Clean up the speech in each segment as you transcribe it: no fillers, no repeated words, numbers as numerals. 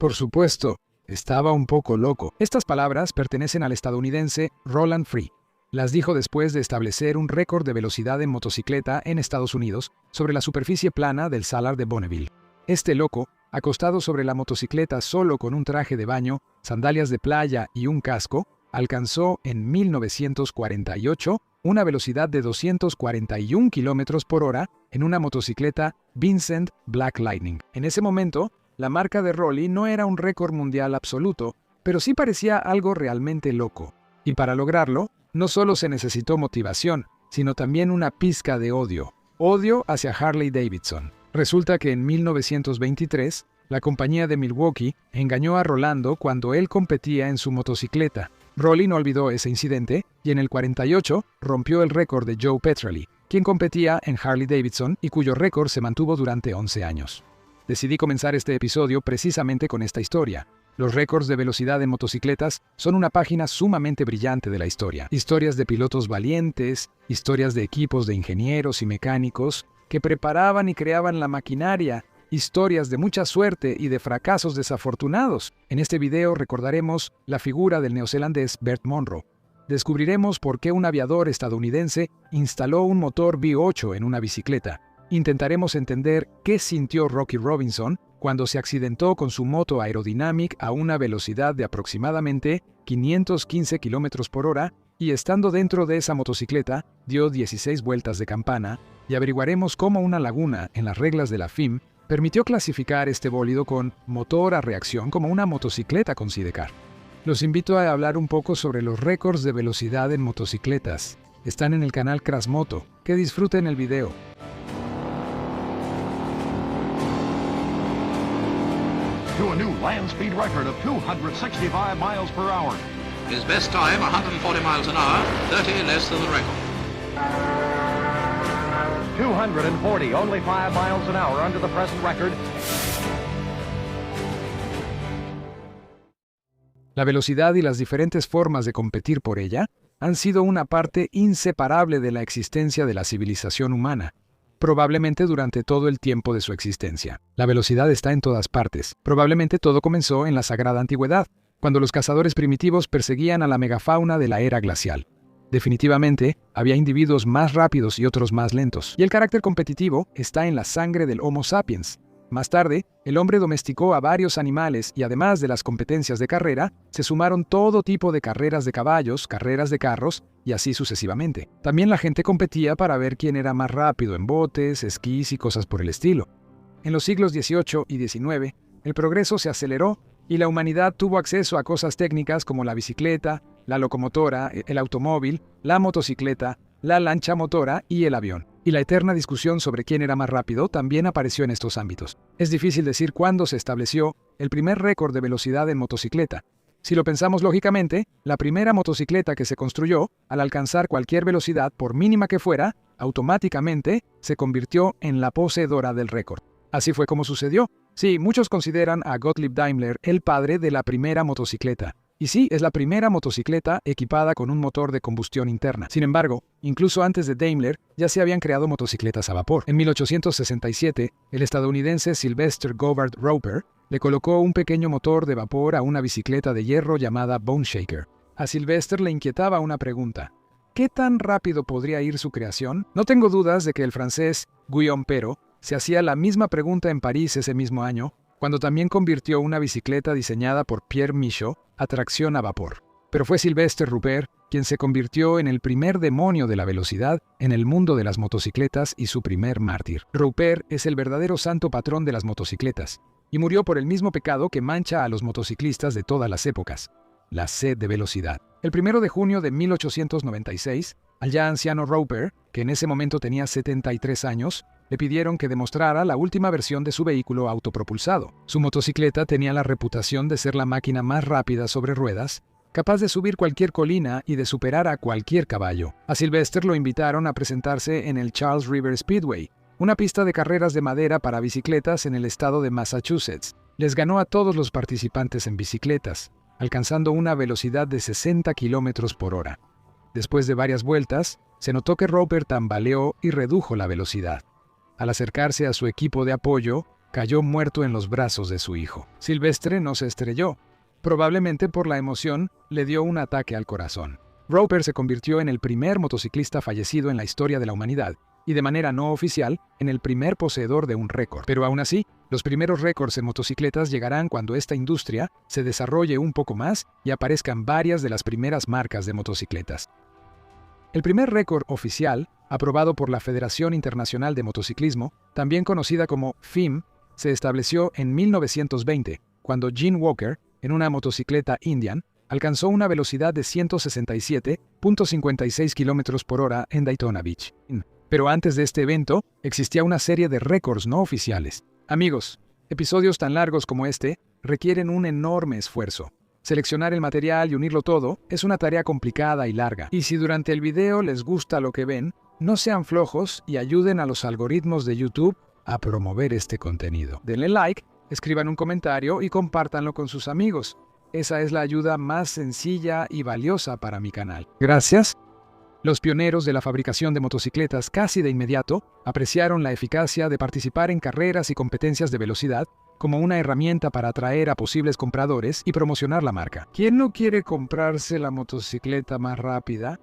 Por supuesto, estaba un poco loco. Estas palabras pertenecen al estadounidense Roland Free. Las dijo después de establecer un récord de velocidad en motocicleta en Estados Unidos sobre la superficie plana del Salar de Bonneville. Este loco, acostado sobre la motocicleta solo con un traje de baño, sandalias de playa y un casco, alcanzó en 1948 una velocidad de 241 km por hora en una motocicleta Vincent Black Lightning. En ese momento, la marca de Rolly no era un récord mundial absoluto, pero sí parecía algo realmente loco. Y para lograrlo, no solo se necesitó motivación, sino también una pizca de odio. Odio hacia Harley Davidson. Resulta que en 1923, la compañía de Milwaukee engañó a Rolando cuando él competía en su motocicleta. Rolly no olvidó ese incidente y en el 48 rompió el récord de Joe Petrelli, quien competía en Harley Davidson y cuyo récord se mantuvo durante 11 años. Decidí comenzar este episodio precisamente con esta historia. Los récords de velocidad en motocicletas son una página sumamente brillante de la historia. Historias de pilotos valientes, historias de equipos de ingenieros y mecánicos que preparaban y creaban la maquinaria, historias de mucha suerte y de fracasos desafortunados. En este video recordaremos la figura del neozelandés Bert Munro. Descubriremos por qué un aviador estadounidense instaló un motor V8 en una bicicleta. Intentaremos entender qué sintió Rocky Robinson cuando se accidentó con su moto Aerodynamic a una velocidad de aproximadamente 515 km por hora y estando dentro de esa motocicleta dio 16 vueltas de campana, y averiguaremos cómo una laguna en las reglas de la FIM permitió clasificar este bólido con motor a reacción como una motocicleta con sidecar. Los invito a hablar un poco sobre los récords de velocidad en motocicletas. Están en el canal Crasmoto. Que disfruten el video. To a new land speed record of 265 miles per hour. His best time, 140 miles an hour, 30 less than the record. 240, only 5 miles an hour under the present record. La velocidad y las diferentes formas de competir por ella han sido una parte inseparable de la existencia de la civilización humana, probablemente durante todo el tiempo de su existencia. La velocidad está en todas partes. Probablemente todo comenzó en la Sagrada Antigüedad, cuando los cazadores primitivos perseguían a la megafauna de la era glacial. Definitivamente, había individuos más rápidos y otros más lentos, y el carácter competitivo está en la sangre del Homo sapiens. Más tarde, el hombre domesticó a varios animales y además de las competencias de carrera, se sumaron todo tipo de carreras de caballos, carreras de carros y así sucesivamente. También la gente competía para ver quién era más rápido en botes, esquís y cosas por el estilo. En los siglos XVIII y XIX, el progreso se aceleró y la humanidad tuvo acceso a cosas técnicas como la bicicleta, la locomotora, el automóvil, la motocicleta, la lancha motora y el avión. Y la eterna discusión sobre quién era más rápido también apareció en estos ámbitos. Es difícil decir cuándo se estableció el primer récord de velocidad en motocicleta. Si lo pensamos lógicamente, la primera motocicleta que se construyó, al alcanzar cualquier velocidad, por mínima que fuera, automáticamente se convirtió en la poseedora del récord. Así fue como sucedió. Sí, muchos consideran a Gottlieb Daimler el padre de la primera motocicleta. Y sí, es la primera motocicleta equipada con un motor de combustión interna. Sin embargo, incluso antes de Daimler, ya se habían creado motocicletas a vapor. En 1867, el estadounidense Sylvester Govard Roper le colocó un pequeño motor de vapor a una bicicleta de hierro llamada Bone Shaker. A Sylvester le inquietaba una pregunta. ¿Qué tan rápido podría ir su creación? No tengo dudas de que el francés Guillaume Perrot se hacía la misma pregunta en París ese mismo año, cuando también convirtió una bicicleta diseñada por Pierre Michaud a tracción a vapor. Pero fue Sylvester Roper quien se convirtió en el primer demonio de la velocidad en el mundo de las motocicletas y su primer mártir. Roper es el verdadero santo patrón de las motocicletas, y murió por el mismo pecado que mancha a los motociclistas de todas las épocas, la sed de velocidad. El 1 de junio de 1896, al ya anciano Roper, que en ese momento tenía 73 años, le pidieron que demostrara la última versión de su vehículo autopropulsado. Su motocicleta tenía la reputación de ser la máquina más rápida sobre ruedas, capaz de subir cualquier colina y de superar a cualquier caballo. A Sylvester lo invitaron a presentarse en el Charles River Speedway, una pista de carreras de madera para bicicletas en el estado de Massachusetts. Les ganó a todos los participantes en bicicletas, alcanzando una velocidad de 60 km por hora. Después de varias vueltas, se notó que Roper tambaleó y redujo la velocidad. Al acercarse a su equipo de apoyo, cayó muerto en los brazos de su hijo. Silvestre no se estrelló. Probablemente por la emoción le dio un ataque al corazón. Roper se convirtió en el primer motociclista fallecido en la historia de la humanidad y de manera no oficial en el primer poseedor de un récord. Pero aún así, los primeros récords en motocicletas llegarán cuando esta industria se desarrolle un poco más y aparezcan varias de las primeras marcas de motocicletas. El primer récord oficial, aprobado por la Federación Internacional de Motociclismo, también conocida como FIM, se estableció en 1920, cuando Gene Walker, en una motocicleta Indian, alcanzó una velocidad de 167.56 km por hora en Daytona Beach. Pero antes de este evento, existía una serie de récords no oficiales. Amigos, episodios tan largos como este requieren un enorme esfuerzo. Seleccionar el material y unirlo todo es una tarea complicada y larga. Y si durante el video les gusta lo que ven, no sean flojos y ayuden a los algoritmos de YouTube a promover este contenido. Denle like, escriban un comentario y compártanlo con sus amigos. Esa es la ayuda más sencilla y valiosa para mi canal. Gracias. Los pioneros de la fabricación de motocicletas casi de inmediato apreciaron la eficacia de participar en carreras y competencias de velocidad como una herramienta para atraer a posibles compradores y promocionar la marca. ¿Quién no quiere comprarse la motocicleta más rápida?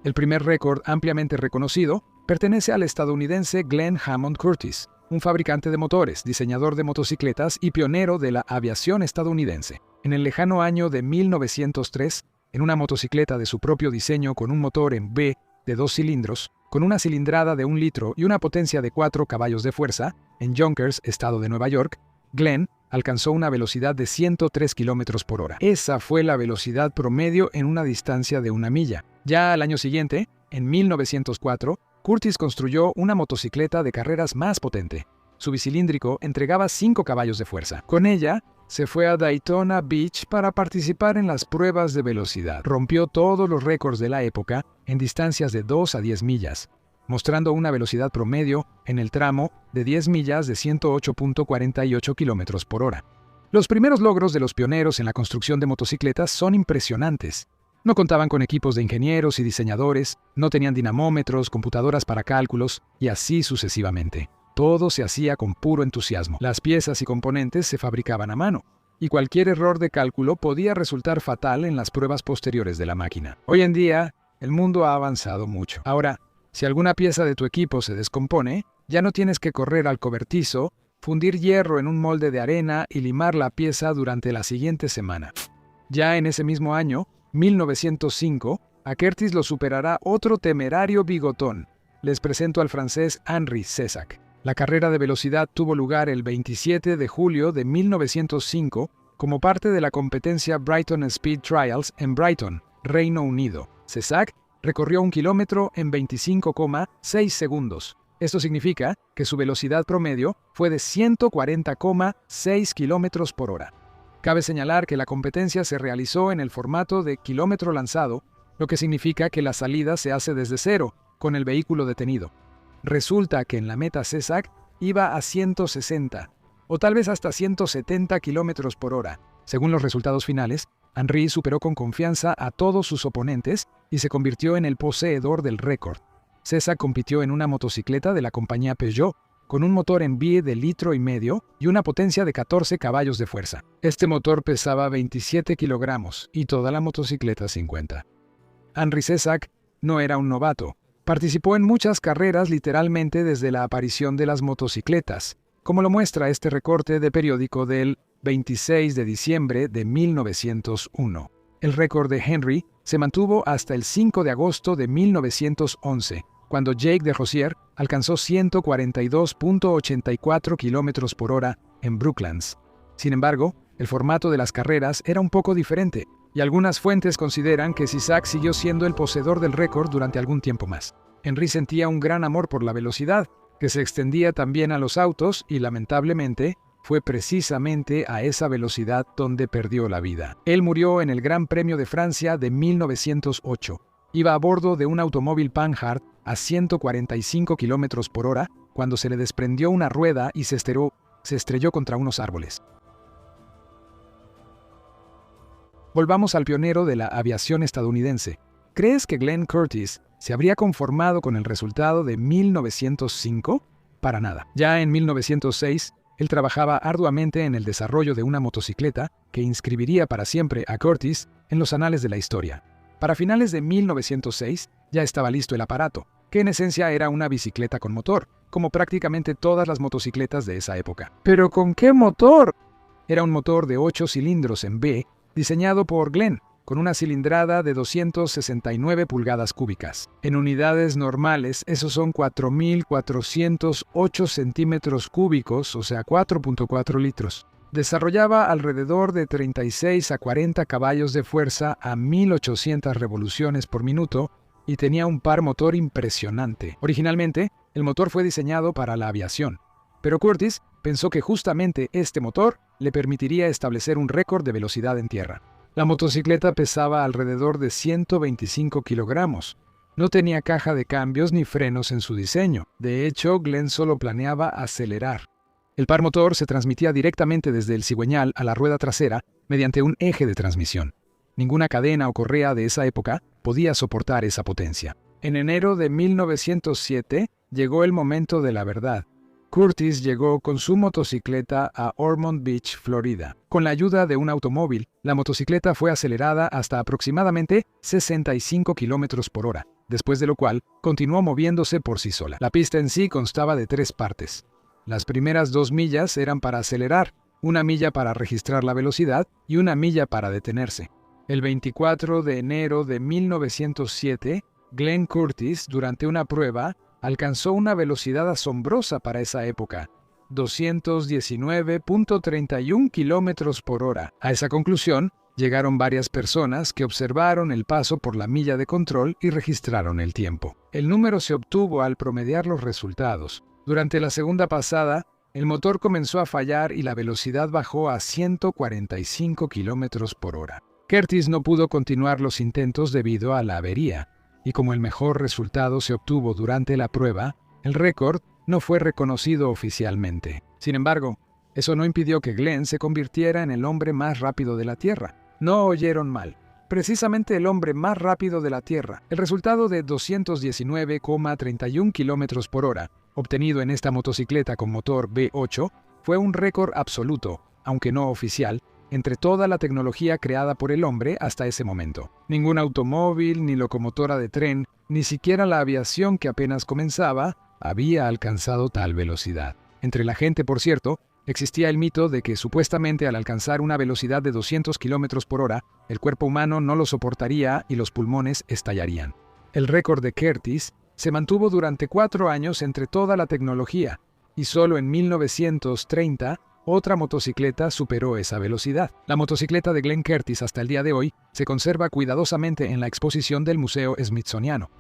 El primer récord ampliamente reconocido pertenece al estadounidense Glenn Hammond Curtis, un fabricante de motores, diseñador de motocicletas y pionero de la aviación estadounidense. En el lejano año de 1903, en una motocicleta de su propio diseño con un motor en V de 2 cilindros, con una cilindrada de 1 litro y una potencia de 4 caballos de fuerza, en Yonkers, estado de Nueva York, Glenn alcanzó una velocidad de 103 km por hora. Esa fue la velocidad promedio en una distancia de 1 milla. Ya al año siguiente, en 1904, Curtis construyó una motocicleta de carreras más potente. Su bicilíndrico entregaba 5 caballos de fuerza. Con ella, se fue a Daytona Beach para participar en las pruebas de velocidad. Rompió todos los récords de la época en distancias de 2 a 10 millas, mostrando una velocidad promedio en el tramo de 10 millas de 108.48 km por hora. Los primeros logros de los pioneros en la construcción de motocicletas son impresionantes. No contaban con equipos de ingenieros y diseñadores, no tenían dinamómetros, computadoras para cálculos y así sucesivamente. Todo se hacía con puro entusiasmo. Las piezas y componentes se fabricaban a mano, y cualquier error de cálculo podía resultar fatal en las pruebas posteriores de la máquina. Hoy en día, el mundo ha avanzado mucho. Ahora, si alguna pieza de tu equipo se descompone, ya no tienes que correr al cobertizo, fundir hierro en un molde de arena y limar la pieza durante la siguiente semana. Ya en ese mismo año, 1905, a Curtis lo superará otro temerario bigotón. Les presento al francés Henri Cessac. La carrera de velocidad tuvo lugar el 27 de julio de 1905 como parte de la competencia Brighton Speed Trials en Brighton, Reino Unido. Cessac recorrió 1 kilómetro en 25,6 segundos. Esto significa que su velocidad promedio fue de 140,6 kilómetros por hora. Cabe señalar que la competencia se realizó en el formato de kilómetro lanzado, lo que significa que la salida se hace desde cero, con el vehículo detenido. Resulta que en la meta Cessac iba a 160, o tal vez hasta 170 kilómetros por hora. Según los resultados finales, Henri superó con confianza a todos sus oponentes y se convirtió en el poseedor del récord. Cessac compitió en una motocicleta de la compañía Peugeot, con un motor en V de 1,5 litros y una potencia de 14 caballos de fuerza. Este motor pesaba 27 kilogramos y toda la motocicleta 50. Henri Cessac no era un novato. Participó en muchas carreras literalmente desde la aparición de las motocicletas, como lo muestra este recorte de periódico del 26 de diciembre de 1901. El récord de Henry se mantuvo hasta el 5 de agosto de 1911, cuando Jacques de Rosier alcanzó 142.84 km por hora en Brooklands. Sin embargo, el formato de las carreras era un poco diferente, y algunas fuentes consideran que Cessac siguió siendo el poseedor del récord durante algún tiempo más. Henry sentía un gran amor por la velocidad, que se extendía también a los autos y, lamentablemente, fue precisamente a esa velocidad donde perdió la vida. Él murió en el Gran Premio de Francia de 1908. Iba a bordo de un automóvil Panhard a 145 km por hora cuando se le desprendió una rueda y se estrelló contra unos árboles. Volvamos al pionero de la aviación estadounidense. ¿Crees que Glenn Curtis se habría conformado con el resultado de 1905? Para nada. Ya en 1906, él trabajaba arduamente en el desarrollo de una motocicleta que inscribiría para siempre a Curtiss en los anales de la historia. Para finales de 1906 ya estaba listo el aparato, que en esencia era una bicicleta con motor, como prácticamente todas las motocicletas de esa época. ¿Pero con qué motor? Era un motor de 8 cilindros en B, diseñado por Glenn, con una cilindrada de 269 pulgadas cúbicas. En unidades normales, esos son 4.408 centímetros cúbicos, o sea, 4.4 litros. Desarrollaba alrededor de 36 a 40 caballos de fuerza a 1.800 revoluciones por minuto y tenía un par motor impresionante. Originalmente, el motor fue diseñado para la aviación, pero Curtiss pensó que justamente este motor le permitiría establecer un récord de velocidad en tierra. La motocicleta pesaba alrededor de 125 kilogramos. No tenía caja de cambios ni frenos en su diseño. De hecho, Glenn solo planeaba acelerar. El par motor se transmitía directamente desde el cigüeñal a la rueda trasera mediante un eje de transmisión. Ninguna cadena o correa de esa época podía soportar esa potencia. En enero de 1907 llegó el momento de la verdad. Curtiss llegó con su motocicleta a Ormond Beach, Florida. Con la ayuda de un automóvil, la motocicleta fue acelerada hasta aproximadamente 65 kilómetros por hora, después de lo cual continuó moviéndose por sí sola. La pista en sí constaba de 3 partes. Las primeras 2 millas eran para acelerar, 1 milla para registrar la velocidad y 1 milla para detenerse. El 24 de enero de 1907, Glenn Curtiss, durante una prueba, alcanzó una velocidad asombrosa para esa época, 219.31 kilómetros por hora. A esa conclusión llegaron varias personas que observaron el paso por la milla de control y registraron el tiempo. El número se obtuvo al promediar los resultados. Durante la segunda pasada, el motor comenzó a fallar y la velocidad bajó a 145 kilómetros por hora. Curtiss no pudo continuar los intentos debido a la avería, y como el mejor resultado se obtuvo durante la prueba, el récord no fue reconocido oficialmente. Sin embargo, eso no impidió que Glenn se convirtiera en el hombre más rápido de la Tierra. No oyeron mal. Precisamente el hombre más rápido de la Tierra. El resultado de 219,31 kilómetros por hora, obtenido en esta motocicleta con motor V8, fue un récord absoluto, aunque no oficial, entre toda la tecnología creada por el hombre hasta ese momento. Ningún automóvil, ni locomotora de tren, ni siquiera la aviación que apenas comenzaba, había alcanzado tal velocidad. Entre la gente, por cierto, existía el mito de que supuestamente al alcanzar una velocidad de 200 kilómetros por hora, el cuerpo humano no lo soportaría y los pulmones estallarían. El récord de Curtiss se mantuvo durante 4 años entre toda la tecnología, y solo en 1930, otra motocicleta superó esa velocidad. La motocicleta de Glenn Curtiss hasta el día de hoy se conserva cuidadosamente en la exposición del Museo Smithsoniano.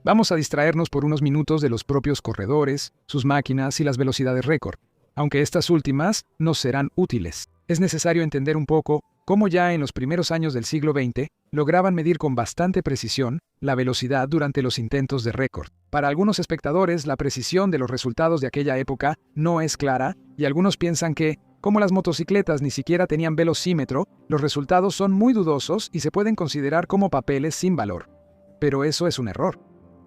Vamos a distraernos por unos minutos de los propios corredores, sus máquinas y las velocidades récord, aunque estas últimas nos serán útiles. Es necesario entender un poco cómo ya en los primeros años del siglo XX lograban medir con bastante precisión la velocidad durante los intentos de récord. Para algunos espectadores, la precisión de los resultados de aquella época no es clara y algunos piensan que, como las motocicletas ni siquiera tenían velocímetro, los resultados son muy dudosos y se pueden considerar como papeles sin valor. Pero eso es un error.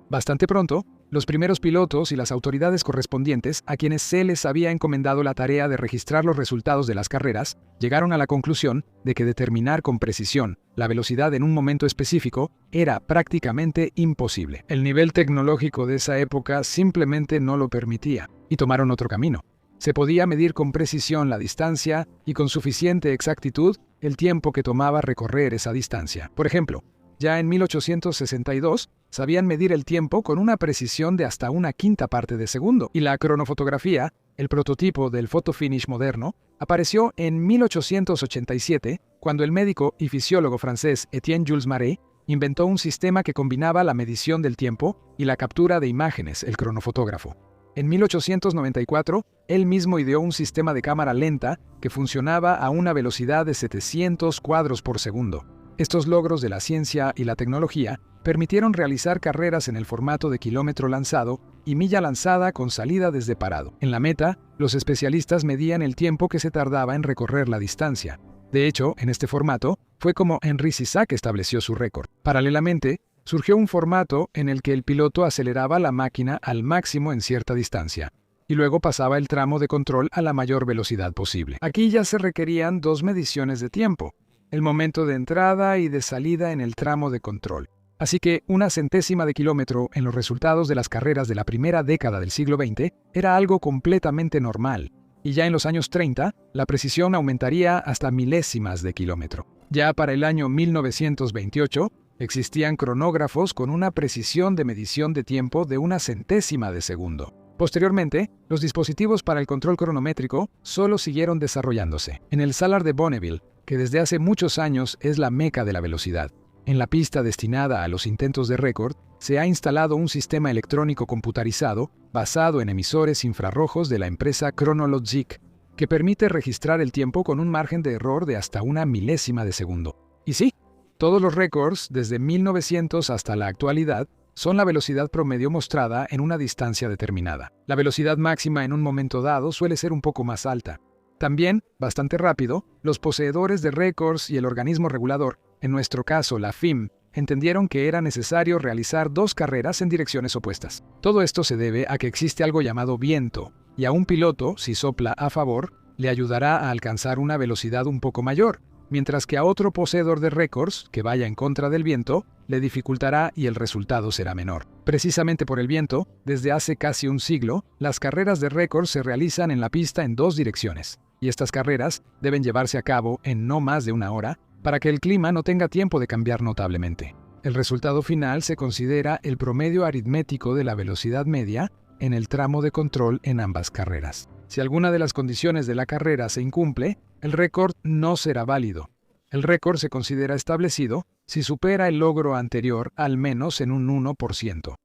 Bastante pronto, los primeros pilotos y las autoridades correspondientes a quienes se les había encomendado la tarea de registrar los resultados de las carreras, llegaron a la conclusión de que determinar con precisión la velocidad en un momento específico era prácticamente imposible. El nivel tecnológico de esa época simplemente no lo permitía, y tomaron otro camino. Se podía medir con precisión la distancia y con suficiente exactitud el tiempo que tomaba recorrer esa distancia. Por ejemplo, ya en 1862 sabían medir el tiempo con una precisión de hasta 1/5 parte de segundo, y la cronofotografía, el prototipo del photofinish moderno, apareció en 1887, cuando el médico y fisiólogo francés Étienne Jules Marey inventó un sistema que combinaba la medición del tiempo y la captura de imágenes, el cronofotógrafo. En 1894, él mismo ideó un sistema de cámara lenta que funcionaba a una velocidad de 700 cuadros por segundo. Estos logros de la ciencia y la tecnología permitieron realizar carreras en el formato de kilómetro lanzado y milla lanzada con salida desde parado. En la meta, los especialistas medían el tiempo que se tardaba en recorrer la distancia. De hecho, en este formato, fue como Henri Cisac estableció su récord. Paralelamente, surgió un formato en el que el piloto aceleraba la máquina al máximo en cierta distancia, y luego pasaba el tramo de control a la mayor velocidad posible. Aquí ya se requerían dos mediciones de tiempo, el momento de entrada y de salida en el tramo de control. Así que una centésima de kilómetro en los resultados de las carreras de la primera década del siglo XX era algo completamente normal, y ya en los años 30 la precisión aumentaría hasta milésimas de kilómetro. Ya para el año 1928 existían cronógrafos con una precisión de medición de tiempo de una centésima de segundo. Posteriormente, los dispositivos para el control cronométrico solo siguieron desarrollándose. En el Salar de Bonneville, que desde hace muchos años es la meca de la velocidad, en la pista destinada a los intentos de récord, se ha instalado un sistema electrónico computarizado basado en emisores infrarrojos de la empresa Chronologic, que permite registrar el tiempo con un margen de error de hasta una milésima de segundo. Y sí, todos los récords, desde 1900 hasta la actualidad, son la velocidad promedio mostrada en una distancia determinada. La velocidad máxima en un momento dado suele ser un poco más alta. También, bastante rápido, los poseedores de récords y el organismo regulador, en nuestro caso la FIM, entendieron que era necesario realizar dos carreras en direcciones opuestas. Todo esto se debe a que existe algo llamado viento, y a un piloto, si sopla a favor, le ayudará a alcanzar una velocidad un poco mayor, mientras que a otro poseedor de récords, que vaya en contra del viento, le dificultará y el resultado será menor. Precisamente por el viento, desde hace casi un siglo, las carreras de récords se realizan en la pista en dos direcciones, y estas carreras deben llevarse a cabo en no más de una hora, para que el clima no tenga tiempo de cambiar notablemente. El resultado final se considera el promedio aritmético de la velocidad media en el tramo de control en ambas carreras. Si alguna de las condiciones de la carrera se incumple, el récord no será válido. El récord se considera establecido si supera el logro anterior al menos en un 1%.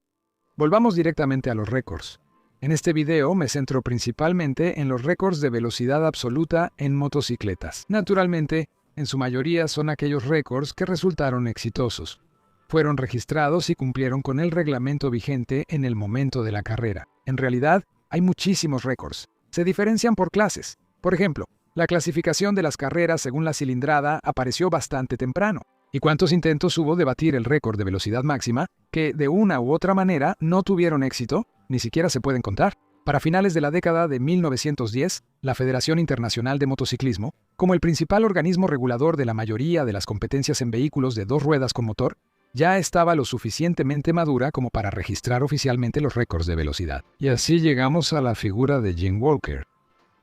Volvamos directamente a los récords. En este video me centro principalmente en los récords de velocidad absoluta en motocicletas. Naturalmente, en su mayoría son aquellos récords que resultaron exitosos. Fueron registrados y cumplieron con el reglamento vigente en el momento de la carrera. En realidad, hay muchísimos récords. Se diferencian por clases. Por ejemplo, la clasificación de las carreras según la cilindrada apareció bastante temprano. ¿Y cuántos intentos hubo de batir el récord de velocidad máxima que, de una u otra manera, no tuvieron éxito? Ni siquiera se pueden contar. Para finales de la década de 1910, la Federación Internacional de Motociclismo, como el principal organismo regulador de la mayoría de las competencias en vehículos de dos ruedas con motor, ya estaba lo suficientemente madura como para registrar oficialmente los récords de velocidad. Y así llegamos a la figura de Gene Walker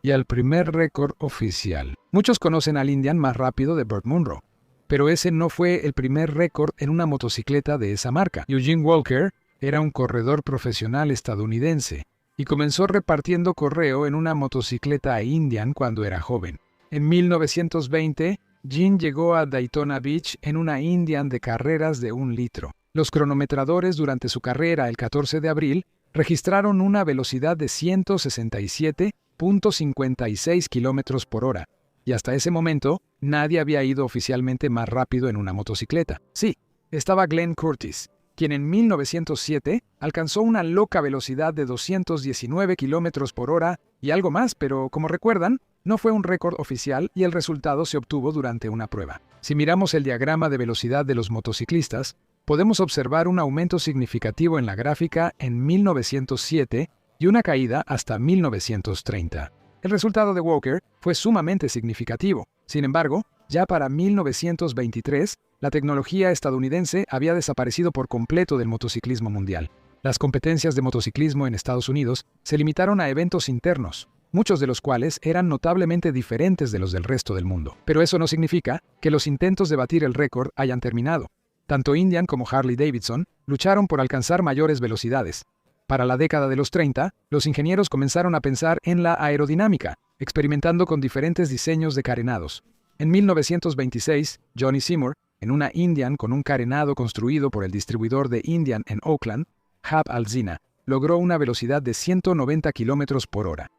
y al primer récord oficial. Muchos conocen al Indian más rápido de Burt Munro, pero ese no fue el primer récord en una motocicleta de esa marca. Eugene Walker era un corredor profesional estadounidense y comenzó repartiendo correo en una motocicleta Indian cuando era joven. En 1920, Gene llegó a Daytona Beach en una Indian de carreras de 1 litro. Los cronometradores durante su carrera el 14 de abril registraron una velocidad de 167.56 kilómetros por hora, y hasta ese momento nadie había ido oficialmente más rápido en una motocicleta. Sí, estaba Glenn Curtis, quien en 1907 alcanzó una loca velocidad de 219 kilómetros por hora y algo más, pero como recuerdan, no fue un récord oficial y el resultado se obtuvo durante una prueba. Si miramos el diagrama de velocidad de los motociclistas, podemos observar un aumento significativo en la gráfica en 1907 y una caída hasta 1930. El resultado de Walker fue sumamente significativo. Sin embargo, ya para 1923, la tecnología estadounidense había desaparecido por completo del motociclismo mundial. Las competencias de motociclismo en Estados Unidos se limitaron a eventos internos, muchos de los cuales eran notablemente diferentes de los del resto del mundo. Pero eso no significa que los intentos de batir el récord hayan terminado. Tanto Indian como Harley Davidson lucharon por alcanzar mayores velocidades. Para la década de los 30, los ingenieros comenzaron a pensar en la aerodinámica, experimentando con diferentes diseños de carenados. En 1926, Johnny Seymour, en una Indian con un carenado construido por el distribuidor de Indian en Oakland, Hab Alzina, logró una velocidad de 190 kilómetros por hora.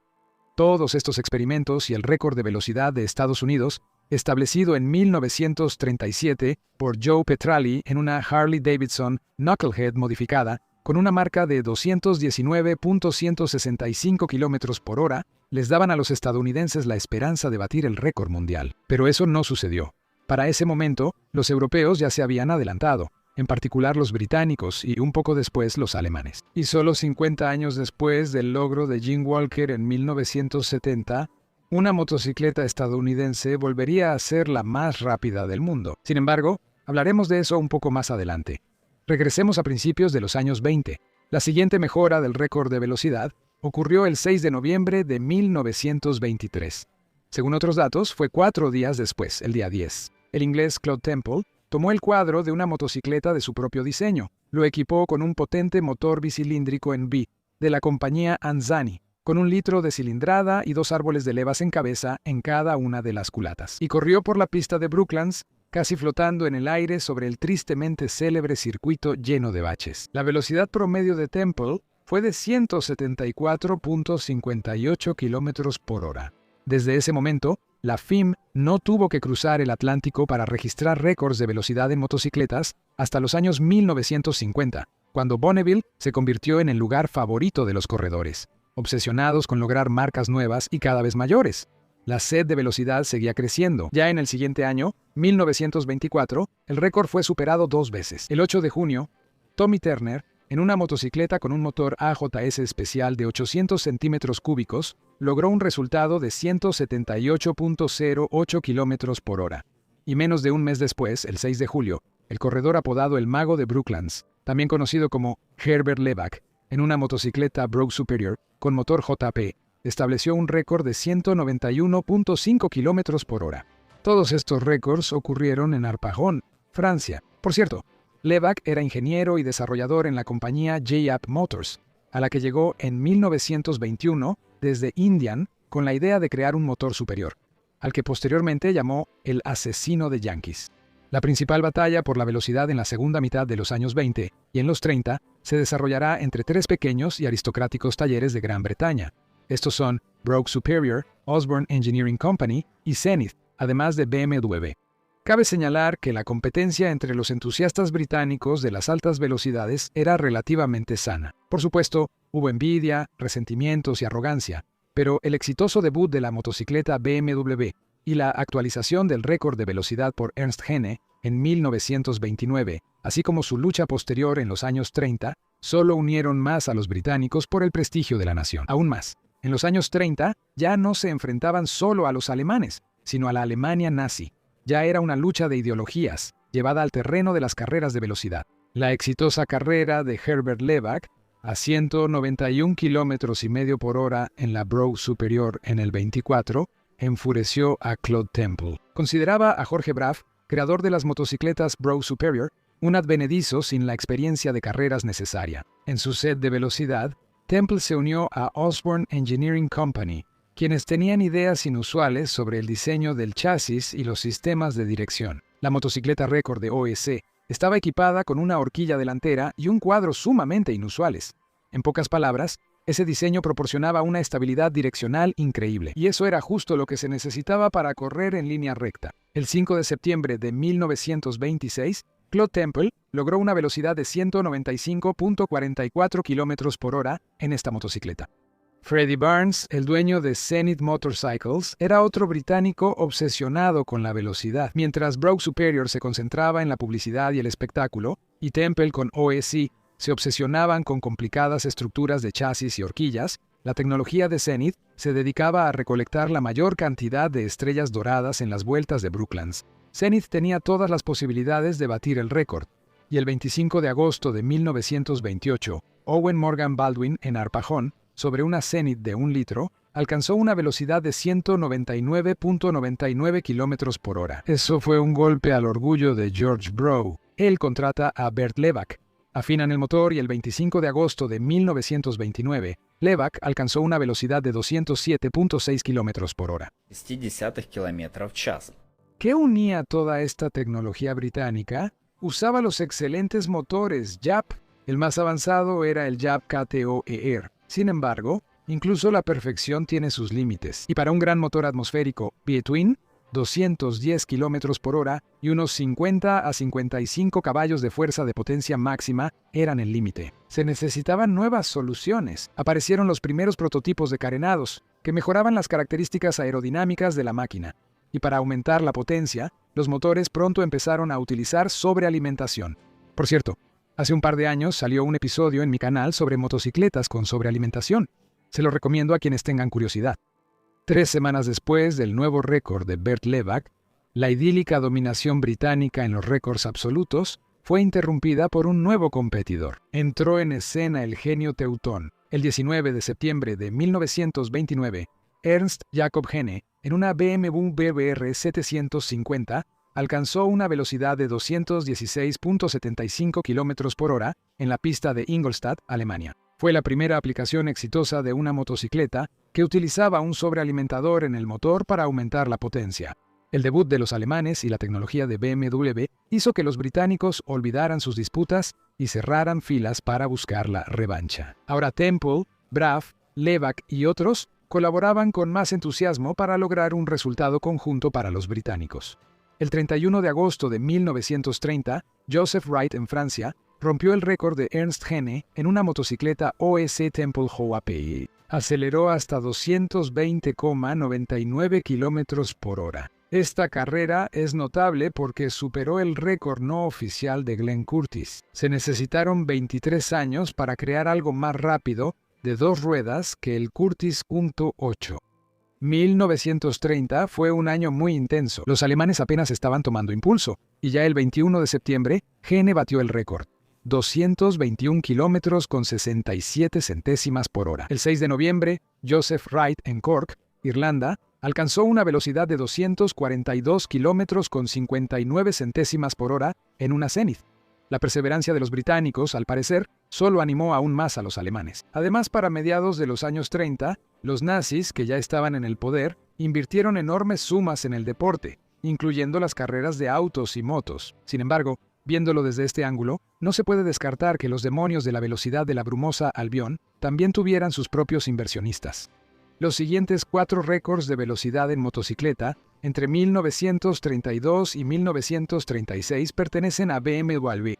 Todos estos experimentos y el récord de velocidad de Estados Unidos, establecido en 1937 por Joe Petrali en una Harley Davidson Knucklehead modificada, con una marca de 219.165 kilómetros por hora, les daban a los estadounidenses la esperanza de batir el récord mundial. Pero eso no sucedió. Para ese momento, los europeos ya se habían adelantado. en particular los británicos y un poco después los alemanes. Y solo 50 años después del logro de Gene Walker en 1970, una motocicleta estadounidense volvería a ser la más rápida del mundo. Sin embargo, hablaremos de eso un poco más adelante. Regresemos a principios de los años 20. La siguiente mejora del récord de velocidad ocurrió el 6 de noviembre de 1923. Según otros datos, fue 4 días después, el día 10. El inglés Claude Temple tomó el cuadro de una motocicleta de su propio diseño. Lo equipó con un potente motor bicilíndrico en B de la compañía Anzani, con 1 litro de cilindrada y 2 árboles de levas en cabeza en cada una de las culatas. Y corrió por la pista de Brooklands, casi flotando en el aire sobre el tristemente célebre circuito lleno de baches. La velocidad promedio de Temple fue de 174.58 kilómetros por hora. Desde ese momento, la FIM no tuvo que cruzar el Atlántico para registrar récords de velocidad en motocicletas hasta los años 1950, cuando Bonneville se convirtió en el lugar favorito de los corredores, obsesionados con lograr marcas nuevas y cada vez mayores. La sed de velocidad seguía creciendo. Ya en el siguiente año, 1924, el récord fue superado 2 veces. El 8 de junio, Tommy Turner, en una motocicleta con un motor AJS especial de 800 centímetros cúbicos, logró un resultado de 178.08 kilómetros por hora. Y menos de un mes después, el 6 de julio, el corredor apodado el Mago de Brooklands, también conocido como Herbert Levac, en una motocicleta Brogue Superior con motor JP, estableció un récord de 191.5 kilómetros por hora. Todos estos récords ocurrieron en Arpajon, Francia. Por cierto, Levac era ingeniero y desarrollador en la compañía J-Ap Motors, a la que llegó en 1921 desde Indian con la idea de crear un motor superior, al que posteriormente llamó el asesino de Yankees. La principal batalla por la velocidad en la segunda mitad de los años 20 y en los 30 se desarrollará entre 3 pequeños y aristocráticos talleres de Gran Bretaña. Estos son Brogue Superior, Osborne Engineering Company y Zenith, además de BMW. Cabe señalar que la competencia entre los entusiastas británicos de las altas velocidades era relativamente sana. Por supuesto, hubo envidia, resentimientos y arrogancia, pero el exitoso debut de la motocicleta BMW y la actualización del récord de velocidad por Ernst Henne en 1929, así como su lucha posterior en los años 30, solo unieron más a los británicos por el prestigio de la nación. Aún más, en los años 30 ya no se enfrentaban solo a los alemanes, sino a la Alemania nazi. Ya era una lucha de ideologías, llevada al terreno de las carreras de velocidad. La exitosa carrera de Herbert Levac, a 191 kilómetros y medio por hora en la Brogue Superior en el 24, enfureció a Claude Temple. Consideraba a Jorge Braff, creador de las motocicletas Brogue Superior, un advenedizo sin la experiencia de carreras necesaria. En su sed de velocidad, Temple se unió a Osborne Engineering Company, quienes tenían ideas inusuales sobre el diseño del chasis y los sistemas de dirección. La motocicleta récord de OEC estaba equipada con una horquilla delantera y un cuadro sumamente inusuales. En pocas palabras, ese diseño proporcionaba una estabilidad direccional increíble, y eso era justo lo que se necesitaba para correr en línea recta. El 5 de septiembre de 1926, Claude Temple logró una velocidad de 195.44 km por hora en esta motocicleta. Freddie Barnes, el dueño de Zenith Motorcycles, era otro británico obsesionado con la velocidad. Mientras Brogue Superior se concentraba en la publicidad y el espectáculo, y Temple con OEC se obsesionaban con complicadas estructuras de chasis y horquillas, la tecnología de Zenith se dedicaba a recolectar la mayor cantidad de estrellas doradas en las vueltas de Brooklands. Zenith tenía todas las posibilidades de batir el récord, y el 25 de agosto de 1928, Owen Morgan Baldwin en Arpajon, sobre una Zenith de 1 litro, alcanzó una velocidad de 199.99 kilómetros por hora. Eso fue un golpe al orgullo de George Brough. Él contrata a Bert Levac. Afinan el motor y el 25 de agosto de 1929, Levac alcanzó una velocidad de 207.6 kilómetros por hora. 0,6 km в час. ¿Qué unía toda esta tecnología británica? Usaba los excelentes motores JAP. El más avanzado era el JAP KTO-ER. Sin embargo, incluso la perfección tiene sus límites. Y para un gran motor atmosférico B-Twin, 210 km por hora y unos 50 a 55 caballos de fuerza de potencia máxima eran el límite. Se necesitaban nuevas soluciones. Aparecieron los primeros prototipos de carenados, que mejoraban las características aerodinámicas de la máquina. Y para aumentar la potencia, los motores pronto empezaron a utilizar sobrealimentación. Por cierto, hace un par de años salió un episodio en mi canal sobre motocicletas con sobrealimentación. Se lo recomiendo a quienes tengan curiosidad. 3 semanas después del nuevo récord de Bert Levac, la idílica dominación británica en los récords absolutos fue interrumpida por un nuevo competidor. Entró en escena el genio teutón. El 19 de septiembre de 1929, Ernst Jakob Henne, en una BMW BBR 750, alcanzó una velocidad de 216.75 km por hora en la pista de Ingolstadt, Alemania. Fue la primera aplicación exitosa de una motocicleta que utilizaba un sobrealimentador en el motor para aumentar la potencia. El debut de los alemanes y la tecnología de BMW hizo que los británicos olvidaran sus disputas y cerraran filas para buscar la revancha. Ahora Temple, Braff, Levac y otros colaboraban con más entusiasmo para lograr un resultado conjunto para los británicos. El 31 de agosto de 1930, Joseph Wright en Francia rompió el récord de Ernst Henne en una motocicleta OS Temple How API. Aceleró hasta 220,99 km por hora. Esta carrera es notable porque superó el récord no oficial de Glenn Curtis. Se necesitaron 23 años para crear algo más rápido de 2 ruedas que el Curtis 1.8. 1930 fue un año muy intenso. Los alemanes apenas estaban tomando impulso, y ya el 21 de septiembre, Henne batió el récord. 221 kilómetros con 67 centésimas por hora. El 6 de noviembre, Joseph Wright en Cork, Irlanda, alcanzó una velocidad de 242 kilómetros con 59 centésimas por hora en una Zenith. La perseverancia de los británicos, al parecer, solo animó aún más a los alemanes. Además, para mediados de los años 30, los nazis, que ya estaban en el poder, invirtieron enormes sumas en el deporte, incluyendo las carreras de autos y motos. Sin embargo, viéndolo desde este ángulo, no se puede descartar que los demonios de la velocidad de la brumosa Albion también tuvieran sus propios inversionistas. Los siguientes 4 récords de velocidad en motocicleta entre 1932 y 1936 pertenecen a BMW.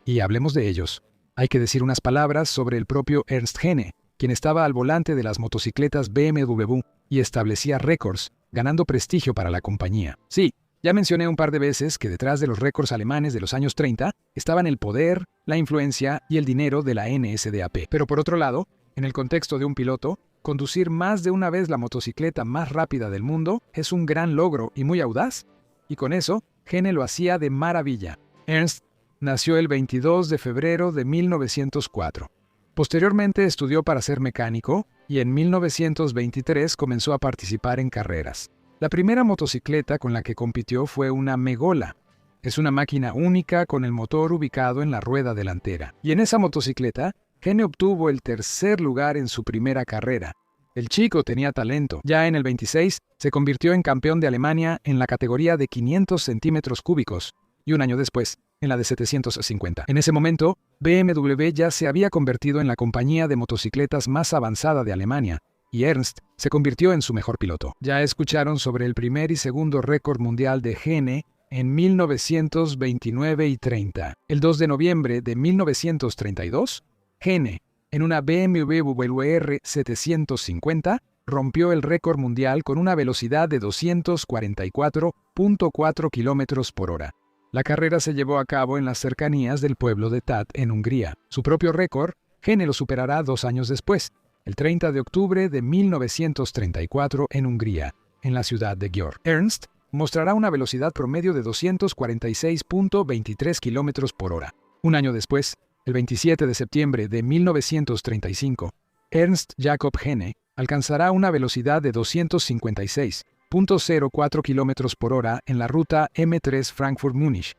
Y hablemos de ellos. Hay que decir unas palabras sobre el propio Ernst Henne, quien estaba al volante de las motocicletas BMW y establecía récords, ganando prestigio para la compañía. Sí, ya mencioné un par de veces que detrás de los récords alemanes de los años 30 estaban el poder, la influencia y el dinero de la NSDAP. Pero por otro lado, en el contexto de un piloto, conducir más de una vez la motocicleta más rápida del mundo es un gran logro y muy audaz. Y con eso, Henne lo hacía de maravilla. Ernst nació el 22 de febrero de 1904. Posteriormente estudió para ser mecánico y en 1923 comenzó a participar en carreras. La primera motocicleta con la que compitió fue una Megola. Es una máquina única con el motor ubicado en la rueda delantera. Y en esa motocicleta, Henne obtuvo el 3er lugar en su primera carrera. El chico tenía talento. Ya en el 26 se convirtió en campeón de Alemania en la categoría de 500 centímetros cúbicos y un año después en la de 750. En ese momento, BMW ya se había convertido en la compañía de motocicletas más avanzada de Alemania y Ernst se convirtió en su mejor piloto. Ya escucharon sobre el primer y segundo récord mundial de Henne en 1929 y 30. El 2 de noviembre de 1932, Henne, en una BMW WR 750, rompió el récord mundial con una velocidad de 244.4 km por hora. La carrera se llevó a cabo en las cercanías del pueblo de Tat, en Hungría. Su propio récord, Henne lo superará 2 años después, el 30 de octubre de 1934 en Hungría, en la ciudad de Győr. Ernst mostrará una velocidad promedio de 246.23 km por hora. Un año después, el 27 de septiembre de 1935, Ernst Jakob Henne alcanzará una velocidad de 256.04 km por hora en la ruta M3 Frankfurt-Múnich.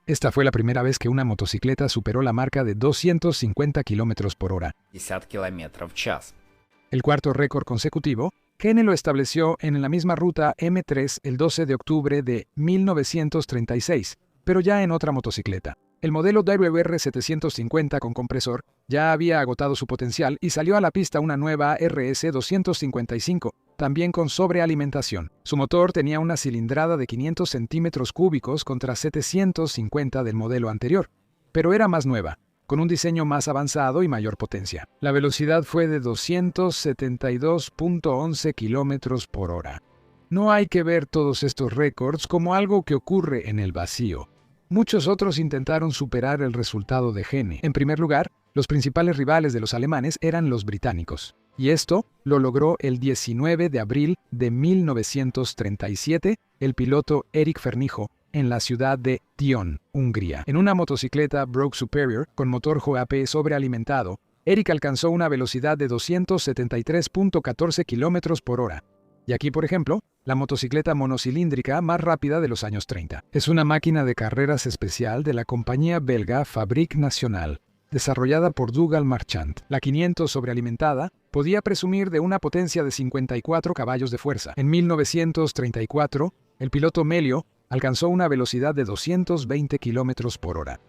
Esta fue la primera vez que una motocicleta superó la marca de 250 km por hora. 50 km в час. El cuarto récord consecutivo, Henne lo estableció en la misma ruta M3 el 12 de octubre de 1936, pero ya en otra motocicleta. El modelo WR 750 con compresor ya había agotado su potencial y salió a la pista una nueva RS 255, también con sobrealimentación. Su motor tenía una cilindrada de 500 centímetros cúbicos contra 750 del modelo anterior, pero era más nueva, con un diseño más avanzado y mayor potencia. La velocidad fue de 272.11 kilómetros por hora. No hay que ver todos estos récords como algo que ocurre en el vacío. muchos otros intentaron superar el resultado de Gene. En primer lugar, los principales rivales de los alemanes eran los británicos. Y esto lo logró el 19 de abril de 1937 el piloto Eric Fernijo en la ciudad de Dion, Hungría. En una motocicleta Brogue Superior con motor JP sobrealimentado, Eric alcanzó una velocidad de 273.14 km por hora. Y aquí, por ejemplo, la motocicleta monocilíndrica más rápida de los años 30. Es una máquina de carreras especial de la compañía belga Fabrique Nationale, desarrollada por Dougal Marchand. La 500 sobrealimentada podía presumir de una potencia de 54 caballos de fuerza. En 1934, el piloto Melio alcanzó una velocidad de 220 km por hora.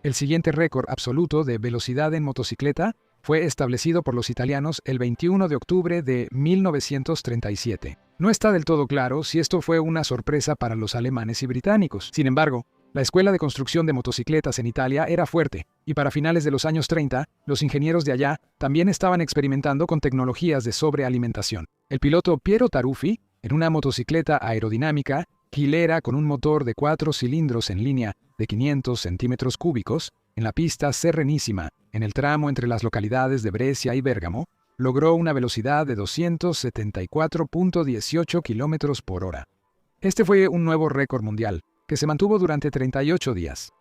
El siguiente récord absoluto de velocidad en motocicleta fue establecido por los italianos el 21 de octubre de 1937. No está del todo claro si esto fue una sorpresa para los alemanes y británicos. Sin embargo, la escuela de construcción de motocicletas en Italia era fuerte, y para finales de los años 30, los ingenieros de allá también estaban experimentando con tecnologías de sobrealimentación. El piloto Piero Taruffi, en una motocicleta aerodinámica, hilera con un motor de 4 cilindros en línea de 500 centímetros cúbicos, en la pista Serenísima, en el tramo entre las localidades de Brescia y Bérgamo, logró una velocidad de 274.18 km por hora. Este fue un nuevo récord mundial, que se mantuvo durante 38 días.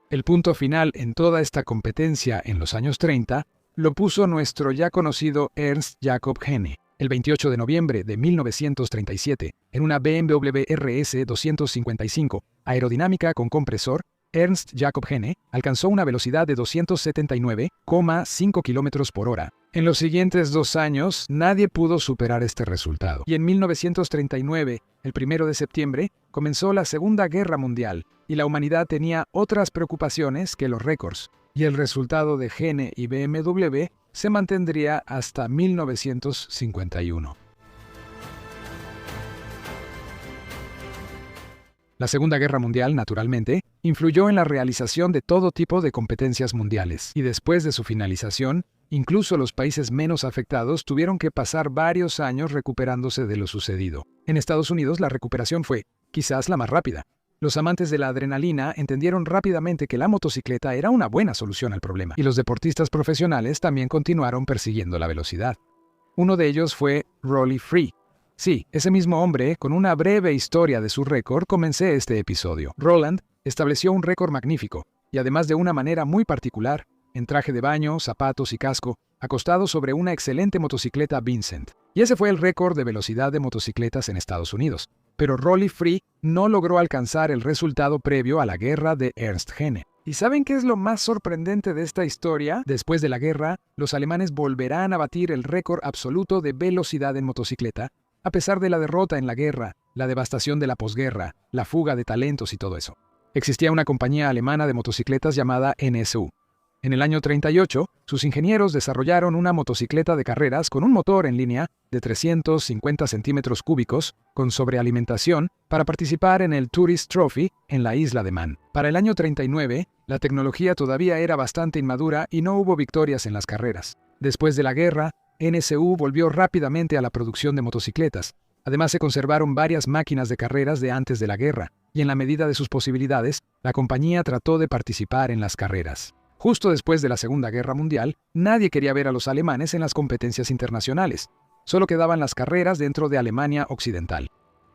El punto final en toda esta competencia en los años 30 lo puso nuestro ya conocido Ernst Jacob Gene. El 28 de noviembre de 1937, en una BMW RS 255, aerodinámica con compresor, Ernst Jacob Gene alcanzó una velocidad de 279,5 km por hora. En los siguientes 2 años, nadie pudo superar este resultado. Y en 1939, el 1 de septiembre, comenzó la Segunda Guerra Mundial, y la humanidad tenía otras preocupaciones que los récords. Y el resultado de Gene y BMW se mantendría hasta 1951. La Segunda Guerra Mundial, naturalmente, influyó en la realización de todo tipo de competencias mundiales, y después de su finalización, incluso los países menos afectados tuvieron que pasar varios años recuperándose de lo sucedido. En Estados Unidos, la recuperación fue, quizás, la más rápida. Los amantes de la adrenalina entendieron rápidamente que la motocicleta era una buena solución al problema, y los deportistas profesionales también continuaron persiguiendo la velocidad. Uno de ellos fue Rolly Free. Sí, ese mismo hombre, con una breve historia de su récord, comencé este episodio. Roland estableció un récord magnífico, y además de una manera muy particular, en traje de baño, zapatos y casco, acostado sobre una excelente motocicleta Vincent. Y ese fue el récord de velocidad de motocicletas en Estados Unidos. Pero Rolly Free no logró alcanzar el resultado previo a la guerra de Ernst Gene. ¿Y saben qué es lo más sorprendente de esta historia? Después de la guerra, los alemanes volverán a batir el récord absoluto de velocidad en motocicleta, a pesar de la derrota en la guerra, la devastación de la posguerra, la fuga de talentos y todo eso. Existía una compañía alemana de motocicletas llamada NSU. En el año 38, sus ingenieros desarrollaron una motocicleta de carreras con un motor en línea de 350 centímetros cúbicos con sobrealimentación para participar en el Tourist Trophy en la isla de Man. Para el año 39, la tecnología todavía era bastante inmadura y no hubo victorias en las carreras. Después de la guerra, NSU volvió rápidamente a la producción de motocicletas. Además, se conservaron varias máquinas de carreras de antes de la guerra, y en la medida de sus posibilidades, la compañía trató de participar en las carreras. Justo después de la Segunda Guerra Mundial, nadie quería ver a los alemanes en las competencias internacionales. Solo quedaban las carreras dentro de Alemania Occidental.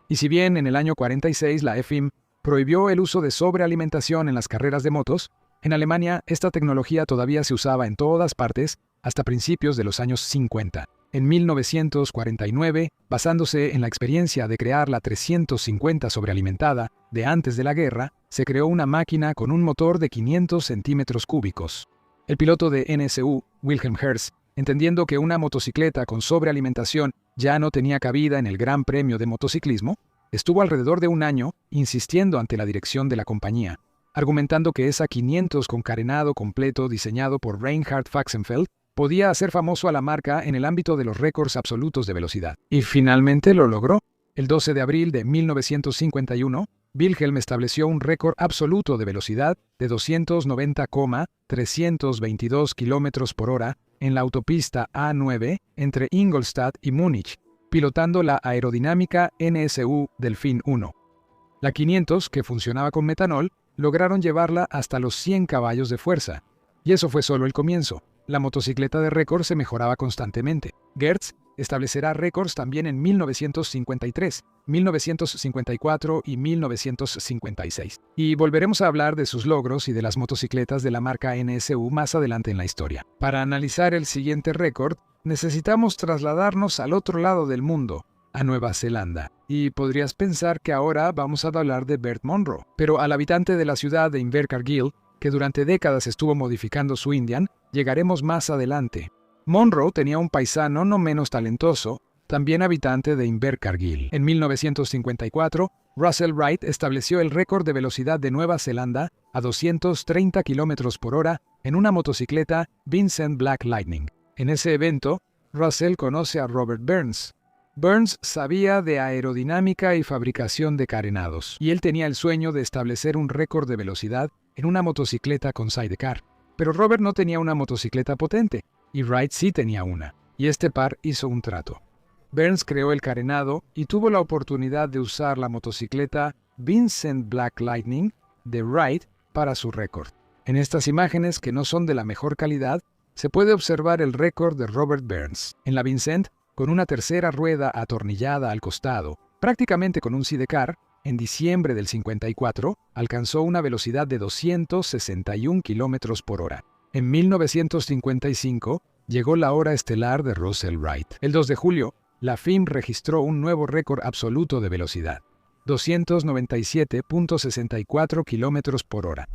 Y si bien en el año 46 la FIM prohibió el uso de sobrealimentación en las carreras de motos, en Alemania esta tecnología todavía se usaba en todas partes hasta principios de los años 50. En 1949, basándose en la experiencia de crear la 350 sobrealimentada de antes de la guerra, se creó una máquina con un motor de 500 centímetros cúbicos. El piloto de NSU, Wilhelm Hertz, entendiendo que una motocicleta con sobrealimentación ya no tenía cabida en el Gran Premio de Motociclismo, estuvo alrededor de un año insistiendo ante la dirección de la compañía, argumentando que esa 500 con carenado completo diseñado por Reinhard Faxenfeld podía hacer famoso a la marca en el ámbito de los récords absolutos de velocidad. Y finalmente lo logró. El 12 de abril de 1951, Wilhelm estableció un récord absoluto de velocidad de 290,322 km por hora en la autopista A9 entre Ingolstadt y Múnich, pilotando la aerodinámica NSU Delfin 1. La 500, que funcionaba con metanol, lograron llevarla hasta los 100 caballos de fuerza. Y eso fue solo el comienzo. La motocicleta de récord se mejoraba constantemente. Gertz establecerá récords también en 1953, 1954 y 1956. Y volveremos a hablar de sus logros y de las motocicletas de la marca NSU más adelante en la historia. Para analizar el siguiente récord, necesitamos trasladarnos al otro lado del mundo, a Nueva Zelanda. Y podrías pensar que ahora vamos a hablar de Bert Munro, pero al habitante de la ciudad de Invercargill, que durante décadas estuvo modificando su Indian, llegaremos más adelante. Munro tenía un paisano no menos talentoso, también habitante de Invercargill. En 1954, Russell Wright estableció el récord de velocidad de Nueva Zelanda a 230 km por hora en una motocicleta Vincent Black Lightning. En ese evento, Russell conoce a Robert Burns. Burns sabía de aerodinámica y fabricación de carenados, y él tenía el sueño de establecer un récord de velocidad en una motocicleta con sidecar. Pero Robert no tenía una motocicleta potente, y Wright sí tenía una, y este par hizo un trato. Burns creó el carenado y tuvo la oportunidad de usar la motocicleta Vincent Black Lightning de Wright para su récord. En estas imágenes, que no son de la mejor calidad, se puede observar el récord de Robert Burns. En la Vincent, con una tercera rueda atornillada al costado, prácticamente con un sidecar, en diciembre del 54, alcanzó una velocidad de 261 km por hora. En 1955, llegó la hora estelar de Russell Wright. El 2 de julio, la FIM registró un nuevo récord absoluto de velocidad, 297.64 km por hora.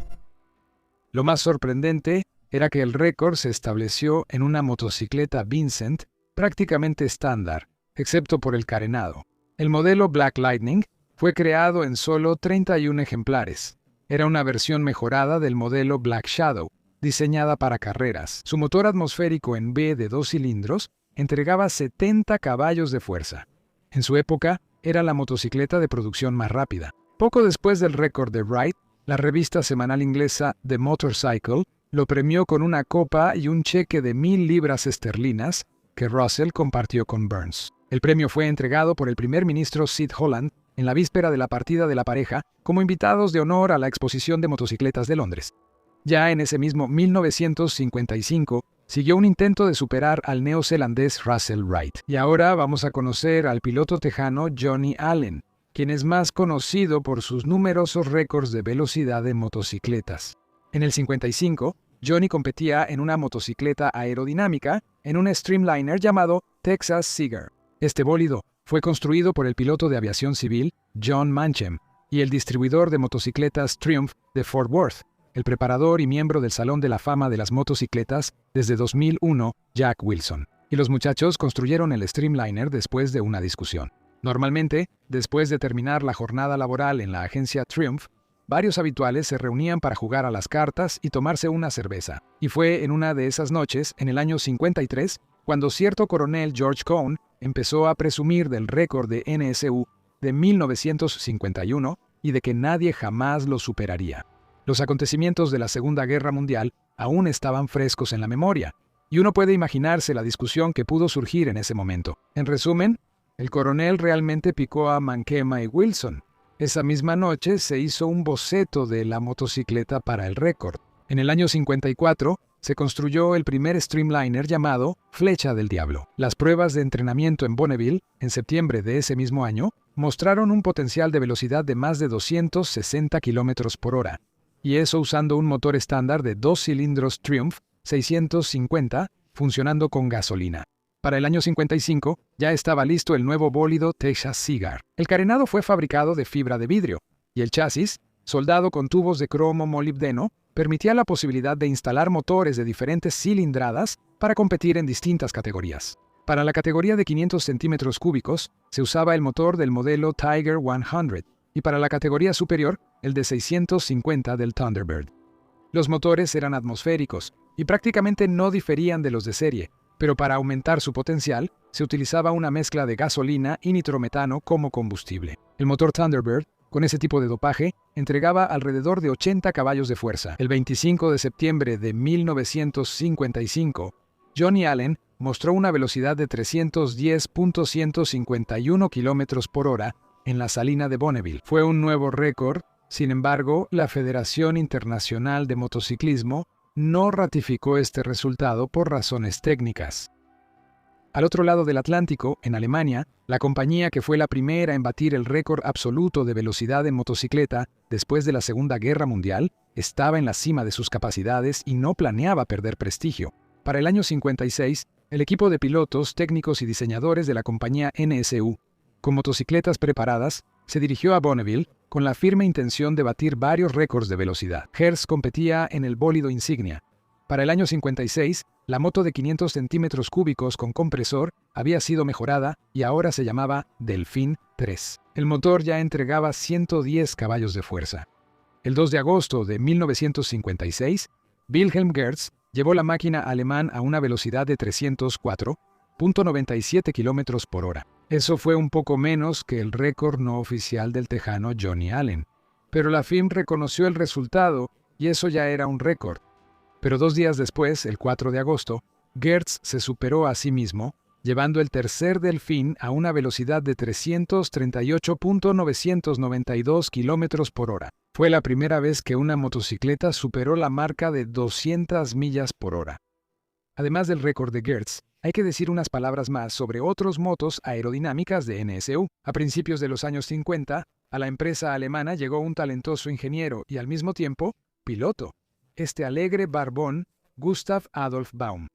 Lo más sorprendente era que el récord se estableció en una motocicleta Vincent prácticamente estándar, excepto por el carenado. El modelo Black Lightning fue creado en solo 31 ejemplares. Era una versión mejorada del modelo Black Shadow, diseñada para carreras. Su motor atmosférico en B de 2 cilindros entregaba 70 caballos de fuerza. En su época, era la motocicleta de producción más rápida. Poco después del récord de Wright, la revista semanal inglesa The Motorcycle lo premió con una copa y un cheque de 1,000 libras esterlinas que Russell compartió con Burns. El premio fue entregado por el primer ministro Sid Holland en la víspera de la partida de la pareja como invitados de honor a la exposición de motocicletas de Londres. Ya en ese mismo 1955, siguió un intento de superar al neozelandés Russell Wright. Y ahora vamos a conocer al piloto tejano Johnny Allen, quien es más conocido por sus numerosos récords de velocidad en motocicletas. En el 55, Johnny competía en una motocicleta aerodinámica en un Streamliner llamado Texas Cigar. Este bólido fue construido por el piloto de aviación civil John Manchem y el distribuidor de motocicletas Triumph de Fort Worth, el preparador y miembro del Salón de la Fama de las Motocicletas desde 2001, Jack Wilson. Y los muchachos construyeron el Streamliner después de una discusión. Normalmente, después de terminar la jornada laboral en la agencia Triumph, varios habituales se reunían para jugar a las cartas y tomarse una cerveza. Y fue en una de esas noches, en el año 53, cuando cierto coronel George Cohn empezó a presumir del récord de NSU de 1951 y de que nadie jamás lo superaría. Los acontecimientos de la Segunda Guerra Mundial aún estaban frescos en la memoria, y uno puede imaginarse la discusión que pudo surgir en ese momento. En resumen, el coronel realmente picó a Mankema y Wilson. Esa misma noche se hizo un boceto de la motocicleta para el récord. En el año 54 se construyó el primer Streamliner llamado Flecha del Diablo. Las pruebas de entrenamiento en Bonneville, en septiembre de ese mismo año, mostraron un potencial de velocidad de más de 260 km por hora, y eso usando un motor estándar de 2 cilindros Triumph 650 funcionando con gasolina. Para el año 55 ya estaba listo el nuevo bólido Texas Cigar. El carenado fue fabricado de fibra de vidrio, y el chasis, soldado con tubos de cromo molibdeno, permitía la posibilidad de instalar motores de diferentes cilindradas para competir en distintas categorías. Para la categoría de 500 centímetros cúbicos se usaba el motor del modelo Tiger 100, y para la categoría superior, el de 650 del Thunderbird. Los motores eran atmosféricos y prácticamente no diferían de los de serie, pero para aumentar su potencial, se utilizaba una mezcla de gasolina y nitrometano como combustible. El motor Thunderbird, con ese tipo de dopaje, entregaba alrededor de 80 caballos de fuerza. El 25 de septiembre de 1955, Johnny Allen mostró una velocidad de 310.151 km por hora en la salina de Bonneville. Fue un nuevo récord Sin embargo, la Federación Internacional de Motociclismo no ratificó este resultado por razones técnicas. Al otro lado del Atlántico, en Alemania, la compañía que fue la primera en batir el récord absoluto de velocidad en motocicleta después de la Segunda Guerra Mundial, estaba en la cima de sus capacidades y no planeaba perder prestigio. Para el año 56, el equipo de pilotos, técnicos y diseñadores de la compañía NSU, con motocicletas preparadas, se dirigió a Bonneville con la firme intención de batir varios récords de velocidad. Hertz competía en el bólido insignia. Para el año 56, la moto de 500 centímetros cúbicos con compresor había sido mejorada y ahora se llamaba Delfín 3. El motor ya entregaba 110 caballos de fuerza. El 2 de agosto de 1956, Wilhelm Gerz llevó la máquina alemán a una velocidad de 304.97 km por hora. Eso fue un poco menos que el récord no oficial del tejano Johnny Allen. Pero la FIM reconoció el resultado y eso ya era un récord. Pero 2 días después, el 4 de agosto, Gerz se superó a sí mismo, llevando el tercer Delfín a una velocidad de 338.992 km por hora. Fue la primera vez que una motocicleta superó la marca de 200 millas por hora. Además del récord de Gerz, hay que decir unas palabras más sobre otros motos aerodinámicas de NSU. A principios de los años 50, a la empresa alemana llegó un talentoso ingeniero y al mismo tiempo, piloto. Este alegre barbón, Gustav Adolf Baum.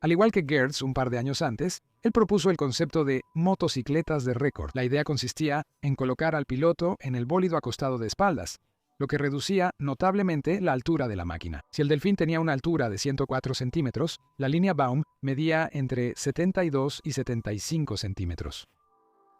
Al igual que Gerz un par de años antes, él propuso el concepto de motocicletas de récord. La idea consistía en colocar al piloto en el bólido acostado de espaldas, lo que reducía notablemente la altura de la máquina. Si el Delfín tenía una altura de 104 centímetros, la línea Baum medía entre 72 y 75 centímetros.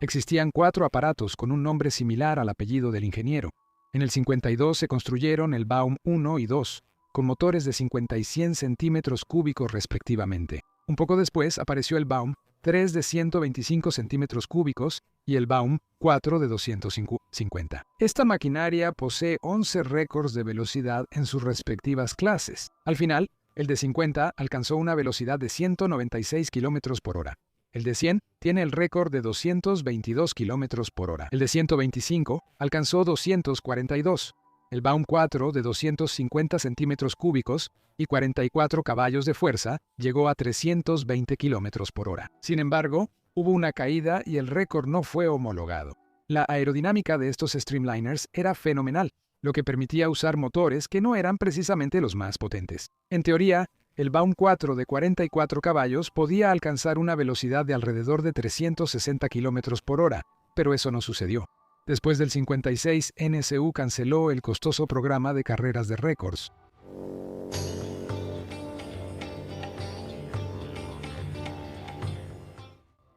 Existían 4 aparatos con un nombre similar al apellido del ingeniero. En el 52 se construyeron el Baum 1 y 2, con motores de 50 y 100 centímetros cúbicos respectivamente. Un poco después apareció el Baum 3 de 125 centímetros cúbicos y el Baum 4 de 250. Esta maquinaria posee 11 récords de velocidad en sus respectivas clases. Al final, el de 50 alcanzó una velocidad de 196 km por hora. El de 100 tiene el récord de 222 km por hora. El de 125 alcanzó 242. El Baum 4 de 250 centímetros cúbicos y 44 caballos de fuerza llegó a 320 km por hora. Sin embargo, hubo una caída y el récord no fue homologado. La aerodinámica de estos Streamliners era fenomenal, lo que permitía usar motores que no eran precisamente los más potentes. En teoría, el Baum 4 de 44 caballos podía alcanzar una velocidad de alrededor de 360 km por hora, pero eso no sucedió. Después del 56, NSU canceló el costoso programa de carreras de récords.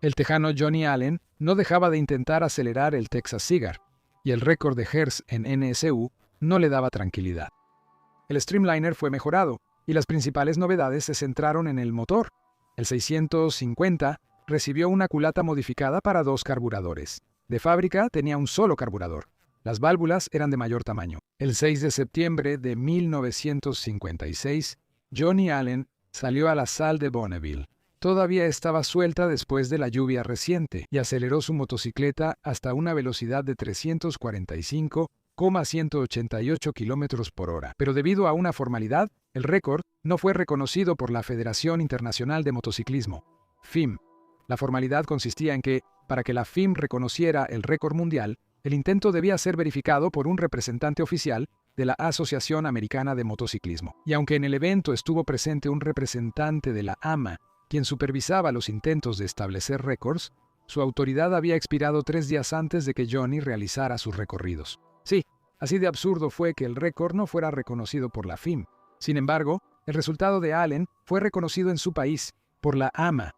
El tejano Johnny Allen no dejaba de intentar acelerar el Texas Cigar, y el récord de Hertz en NSU no le daba tranquilidad. El Streamliner fue mejorado, y las principales novedades se centraron en el motor. El 650 recibió una culata modificada para 2 carburadores. De fábrica tenía un solo carburador. Las válvulas eran de mayor tamaño. El 6 de septiembre de 1956, Johnny Allen salió a la Salle de Bonneville. Todavía estaba suelta después de la lluvia reciente y aceleró su motocicleta hasta una velocidad de 345,188 km por hora. Pero debido a una formalidad, el récord no fue reconocido por la Federación Internacional de Motociclismo, FIM. La formalidad consistía en que, para que la FIM reconociera el récord mundial, el intento debía ser verificado por un representante oficial de la Asociación Americana de Motociclismo. Y aunque en el evento estuvo presente un representante de la AMA, quien supervisaba los intentos de establecer récords, su autoridad había expirado 3 días antes de que Johnny realizara sus recorridos. Sí, así de absurdo fue que el récord no fuera reconocido por la FIM. Sin embargo, el resultado de Allen fue reconocido en su país, por la AMA.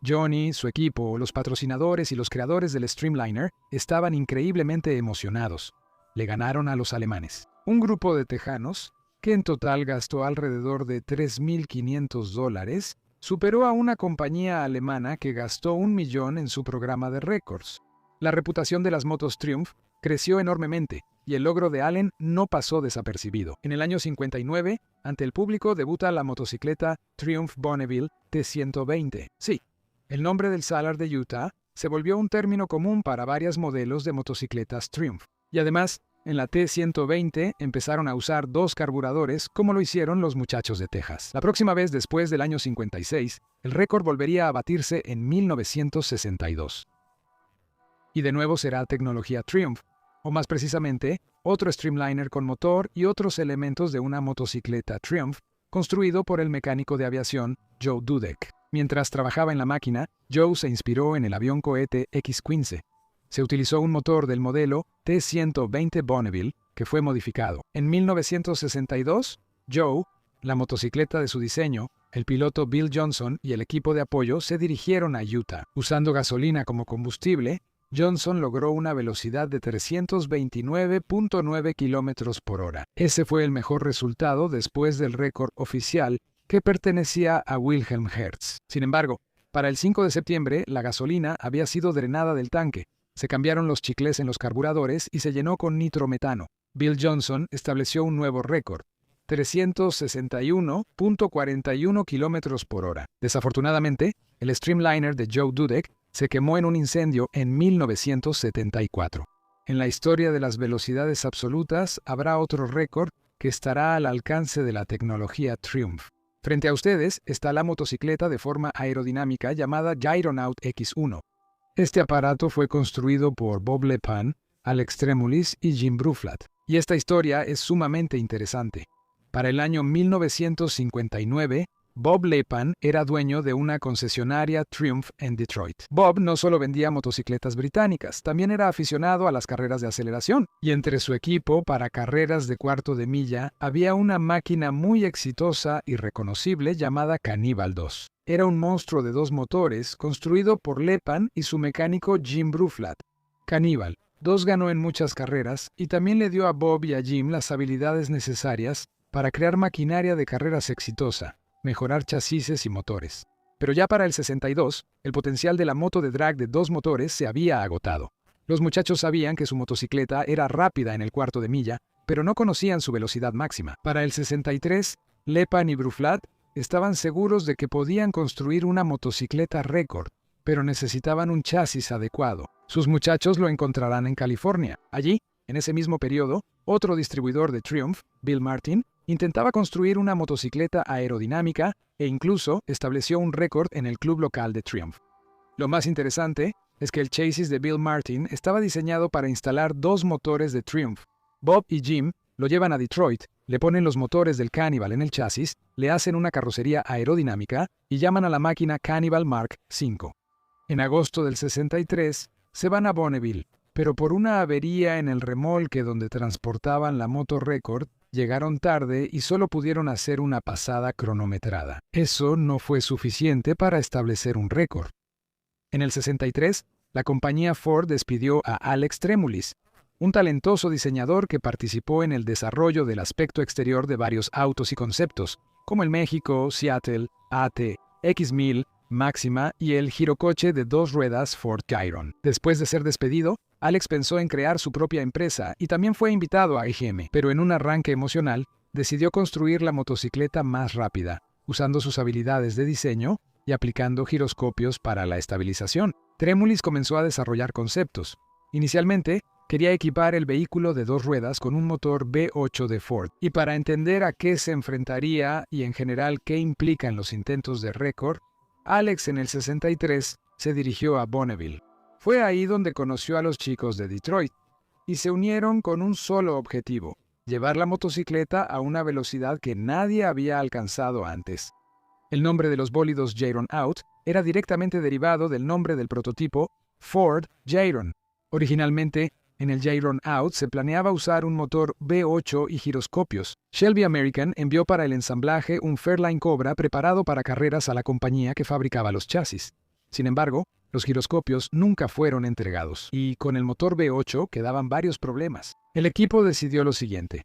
Johnny, su equipo, los patrocinadores y los creadores del Streamliner estaban increíblemente emocionados. Le ganaron a los alemanes. Un grupo de tejanos, que en total gastó alrededor de $3.500, superó a una compañía alemana que gastó $1 millón en su programa de récords. La reputación de las motos Triumph creció enormemente y el logro de Allen no pasó desapercibido. En el año 59, ante el público debuta la motocicleta Triumph Bonneville T120. Sí, el nombre del Salar de Utah se volvió un término común para varios modelos de motocicletas Triumph. Y además, En la T-120 empezaron a usar 2 carburadores, como lo hicieron los muchachos de Texas. La próxima vez después del año 56, el récord volvería a batirse en 1962. Y de nuevo será tecnología Triumph, o más precisamente, otro Streamliner con motor y otros elementos de una motocicleta Triumph, construido por el mecánico de aviación Joe Dudek. Mientras trabajaba en la máquina, Joe se inspiró en el avión cohete X-15. Se utilizó un motor del modelo T-120 Bonneville, que fue modificado. En 1962, Joe, la motocicleta de su diseño, el piloto Bill Johnson y el equipo de apoyo se dirigieron a Utah. Usando gasolina como combustible, Johnson logró una velocidad de 329.9 km por hora. Ese fue el mejor resultado después del récord oficial que pertenecía a Wilhelm Hertz. Sin embargo, para el 5 de septiembre, la gasolina había sido drenada del tanque. Se cambiaron los chiclés en los carburadores y se llenó con nitrometano. Bill Johnson estableció un nuevo récord, 361.41 km por hora. Desafortunadamente, el Streamliner de Joe Dudek se quemó en un incendio en 1974. En la historia de las velocidades absolutas habrá otro récord que estará al alcance de la tecnología Triumph. Frente a ustedes está la motocicleta de forma aerodinámica llamada Gyronaut X1. Este aparato fue construido por Bob LePan, Alex Tremulis y Jim Bruflat. Y esta historia es sumamente interesante. Para el año 1959, Bob LePan era dueño de una concesionaria Triumph en Detroit. Bob no solo vendía motocicletas británicas, también era aficionado a las carreras de aceleración. Y entre su equipo para carreras de cuarto de milla había una máquina muy exitosa y reconocible llamada Cannibal 2. Era un monstruo de 2 motores construido por LePan y su mecánico Jim Bruflat. Cannibal 2 ganó en muchas carreras y también le dio a Bob y a Jim las habilidades necesarias para crear maquinaria de carreras exitosa, mejorar chasis y motores. Pero ya para el 62, el potencial de la moto de drag de 2 motores se había agotado. Los muchachos sabían que su motocicleta era rápida en el cuarto de milla, pero no conocían su velocidad máxima. Para el 63, LePan y Bruflat estaban seguros de que podían construir una motocicleta récord, pero necesitaban un chasis adecuado. Sus muchachos lo encontrarán en California. Allí, en ese mismo periodo, otro distribuidor de Triumph, Bill Martin, intentaba construir una motocicleta aerodinámica e incluso estableció un récord en el club local de Triumph. Lo más interesante es que el chasis de Bill Martin estaba diseñado para instalar 2 motores de Triumph. Bob y Jim lo llevan a Detroit, le ponen los motores del Cannibal en el chasis, le hacen una carrocería aerodinámica y llaman a la máquina Cannibal Mark V. En agosto del 63 se van a Bonneville, pero por una avería en el remolque donde transportaban la moto récord, llegaron tarde y solo pudieron hacer una pasada cronometrada. Eso no fue suficiente para establecer un récord. En el 63, la compañía Ford despidió a Alex Tremulis, un talentoso diseñador que participó en el desarrollo del aspecto exterior de varios autos y conceptos, como el México, Seattle, AT, X1000, Máxima y el girocoche de 2 ruedas Ford Gyron. Después de ser despedido, Alex pensó en crear su propia empresa y también fue invitado a EGM, pero en un arranque emocional, decidió construir la motocicleta más rápida, usando sus habilidades de diseño y aplicando giroscopios para la estabilización. Tremulis comenzó a desarrollar conceptos. Inicialmente, quería equipar el vehículo de 2 ruedas con un motor V8 de Ford, y para entender a qué se enfrentaría y en general qué implican los intentos de récord, Alex en el 63 se dirigió a Bonneville. Fue ahí donde conoció a los chicos de Detroit, y se unieron con un solo objetivo: llevar la motocicleta a una velocidad que nadie había alcanzado antes. El nombre de los bólidos Gyronaut era directamente derivado del nombre del prototipo Ford Gyron. Originalmente, en el Gyronaut se planeaba usar un motor V8 y giroscopios. Shelby American envió para el ensamblaje un Fairline Cobra preparado para carreras a la compañía que fabricaba los chasis. Sin embargo, los giroscopios nunca fueron entregados, y con el motor V8 quedaban varios problemas. El equipo decidió lo siguiente: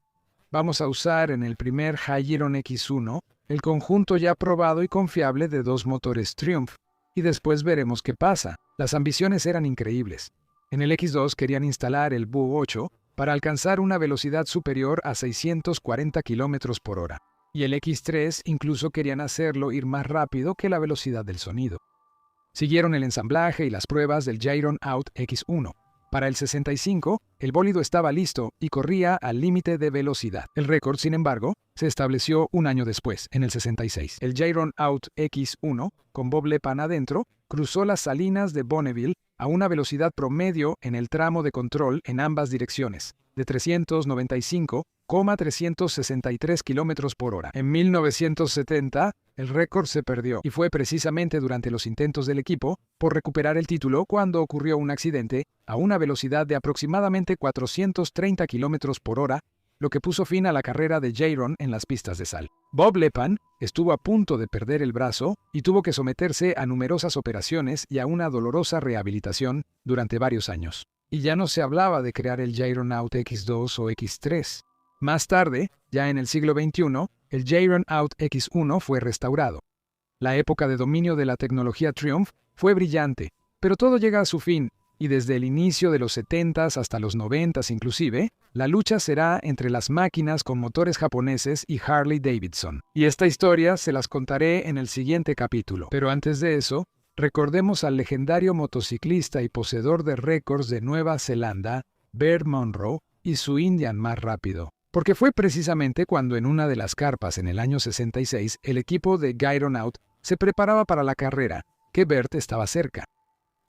vamos a usar en el primer Gyron X1 el conjunto ya probado y confiable de 2 motores Triumph, y después veremos qué pasa. Las ambiciones eran increíbles. En el X2 querían instalar el V8 para alcanzar una velocidad superior a 640 km por hora, y el X3 incluso querían hacerlo ir más rápido que la velocidad del sonido. Siguieron el ensamblaje y las pruebas del Gyronaut X1. Para el 65, el bólido estaba listo y corría al límite de velocidad. El récord, sin embargo, se estableció un año después, en el 66. El Jayron-Out X1, con Bob Lepan adentro, cruzó las salinas de Bonneville a una velocidad promedio en el tramo de control en ambas direcciones, de 395,363 km por hora. En 1970, el récord se perdió y fue precisamente durante los intentos del equipo por recuperar el título cuando ocurrió un accidente a una velocidad de aproximadamente 430 km por hora, lo que puso fin a la carrera de Jayron en las pistas de sal. Bob Lepan estuvo a punto de perder el brazo y tuvo que someterse a numerosas operaciones y a una dolorosa rehabilitación durante varios años. Y ya no se hablaba de crear el Jayron-Out X2 o X3. Más tarde, ya en el siglo XXI, el Jayron-Out X1 fue restaurado. La época de dominio de la tecnología Triumph fue brillante, pero todo llega a su fin, y desde el inicio de los 70s hasta los 90s inclusive, la lucha será entre las máquinas con motores japoneses y Harley Davidson. Y esta historia se las contaré en el siguiente capítulo. Pero antes de eso, recordemos al legendario motociclista y poseedor de récords de Nueva Zelanda, Bert Munro, y su Indian más rápido. Porque fue precisamente cuando en una de las carpas en el año 66 el equipo de Jayron-Out se preparaba para la carrera, que Bert estaba cerca.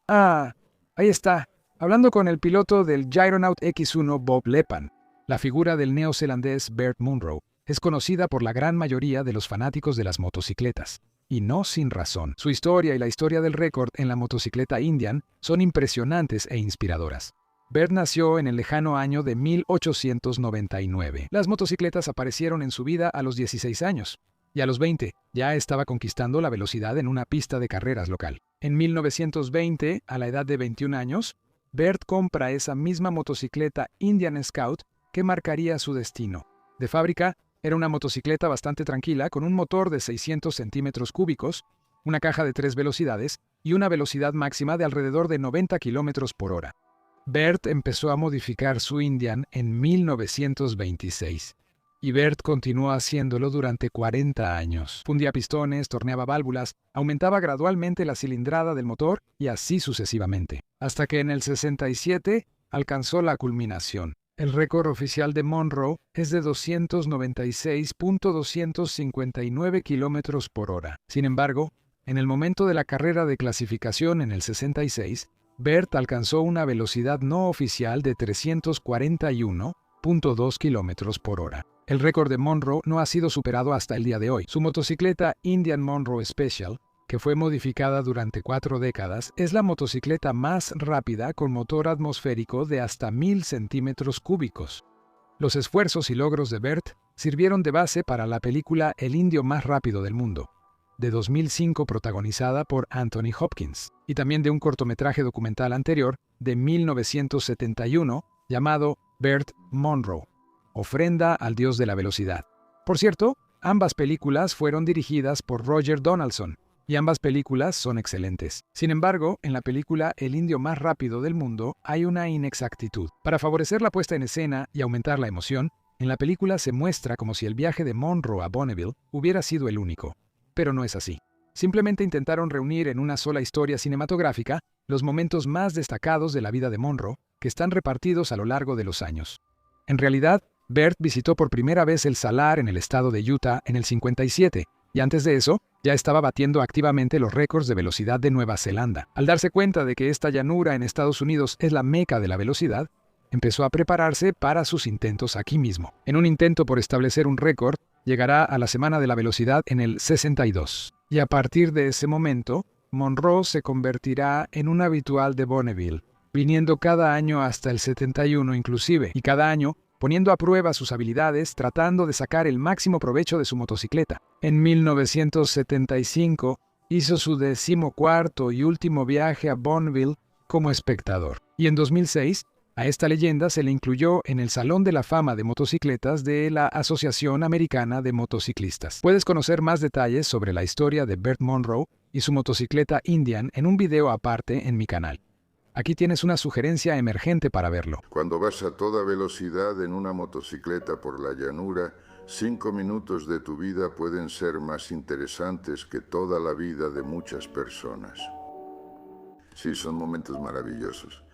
Ah, ahí está, hablando con el piloto del Jayron-Out X1 Bob Lepan. La figura del neozelandés Bert Munro es conocida por la gran mayoría de los fanáticos de las motocicletas. Y no sin razón. Su historia y la historia del récord en la motocicleta Indian son impresionantes e inspiradoras. Bert nació en el lejano año de 1899. Las motocicletas aparecieron en su vida a los 16 años, y a los 20 ya estaba conquistando la velocidad en una pista de carreras local. En 1920, a la edad de 21 años, Bert compra esa misma motocicleta Indian Scout que marcaría su destino. De fábrica, era una motocicleta bastante tranquila con un motor de 600 centímetros cúbicos, una caja de 3 velocidades y una velocidad máxima de alrededor de 90 kilómetros por hora. Bert empezó a modificar su Indian en 1926. Y Bert continuó haciéndolo durante 40 años. Fundía pistones, torneaba válvulas, aumentaba gradualmente la cilindrada del motor y así sucesivamente. Hasta que en el 67 alcanzó la culminación. El récord oficial de Munro es de 296,259 kilómetros por hora. Sin embargo, en el momento de la carrera de clasificación en el 66, Bert alcanzó una velocidad no oficial de 341,2 kilómetros por hora. El récord de Munro no ha sido superado hasta el día de hoy. Su motocicleta Indian Munro Special, que fue modificada durante 4 décadas, es la motocicleta más rápida con motor atmosférico de hasta 1000 centímetros cúbicos. Los esfuerzos y logros de Bert sirvieron de base para la película El indio más rápido del mundo, de 2005 protagonizada por Anthony Hopkins, y también de un cortometraje documental anterior de 1971 llamado Bert Munro, Ofrenda al Dios de la Velocidad. Por cierto, ambas películas fueron dirigidas por Roger Donaldson, y ambas películas son excelentes. Sin embargo, en la película El indio más rápido del mundo hay una inexactitud. Para favorecer la puesta en escena y aumentar la emoción, en la película se muestra como si el viaje de Munro a Bonneville hubiera sido el único. Pero no es así. Simplemente intentaron reunir en una sola historia cinematográfica los momentos más destacados de la vida de Munro, que están repartidos a lo largo de los años. En realidad, Bert visitó por primera vez el Salar en el estado de Utah en el 57, y antes de eso, ya estaba batiendo activamente los récords de velocidad de Nueva Zelanda. Al darse cuenta de que esta llanura en Estados Unidos es la meca de la velocidad, empezó a prepararse para sus intentos aquí mismo. En un intento por establecer un récord, llegará a la Semana de la Velocidad en el 62. Y a partir de ese momento, Munro se convertirá en un habitual de Bonneville, viniendo cada año hasta el 71 inclusive, y cada año poniendo a prueba sus habilidades, tratando de sacar el máximo provecho de su motocicleta. En 1975 hizo su 14º y último viaje a Bonneville como espectador. Y en 2006, a esta leyenda se le incluyó en el Salón de la Fama de Motocicletas de la Asociación Americana de Motociclistas. Puedes conocer más detalles sobre la historia de Bert Munro y su motocicleta Indian en un video aparte en mi canal. Aquí tienes una sugerencia emergente para verlo. Cuando vas a toda velocidad en una motocicleta por la llanura, 5 minutos de tu vida pueden ser más interesantes que toda la vida de muchas personas. Sí, son momentos maravillosos.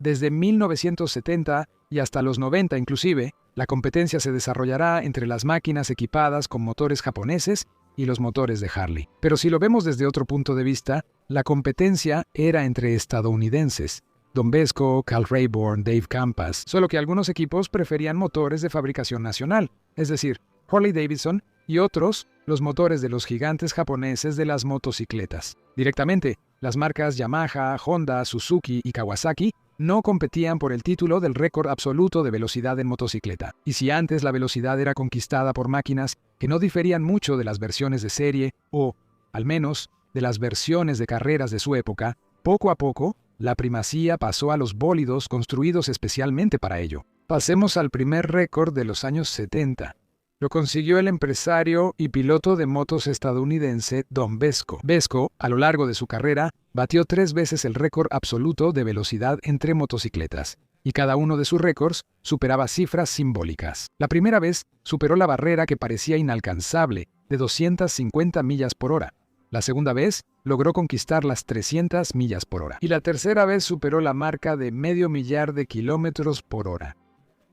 Desde 1970 y hasta los 90 inclusive, la competencia se desarrollará entre las máquinas equipadas con motores japoneses y los motores de Harley. Pero si lo vemos desde otro punto de vista, la competencia era entre estadounidenses. Don Vesco, Cal Rayburn, Dave Campas, solo que algunos equipos preferían motores de fabricación nacional, es decir, Harley-Davidson, y otros, los motores de los gigantes japoneses de las motocicletas. Directamente, las marcas Yamaha, Honda, Suzuki y Kawasaki no competían por el título del récord absoluto de velocidad en motocicleta. Y si antes la velocidad era conquistada por máquinas que no diferían mucho de las versiones de serie o, al menos, de las versiones de carreras de su época, poco a poco, la primacía pasó a los bólidos construidos especialmente para ello. Pasemos al primer récord de los años 70. Lo consiguió el empresario y piloto de motos estadounidense Don Vesco. Vesco, a lo largo de su carrera, batió 3 veces el récord absoluto de velocidad entre motocicletas, y cada uno de sus récords superaba cifras simbólicas. La primera vez superó la barrera que parecía inalcanzable, de 250 millas por hora. La segunda vez logró conquistar las 300 millas por hora. Y la tercera vez superó la marca de 500 millar de kilómetros por hora.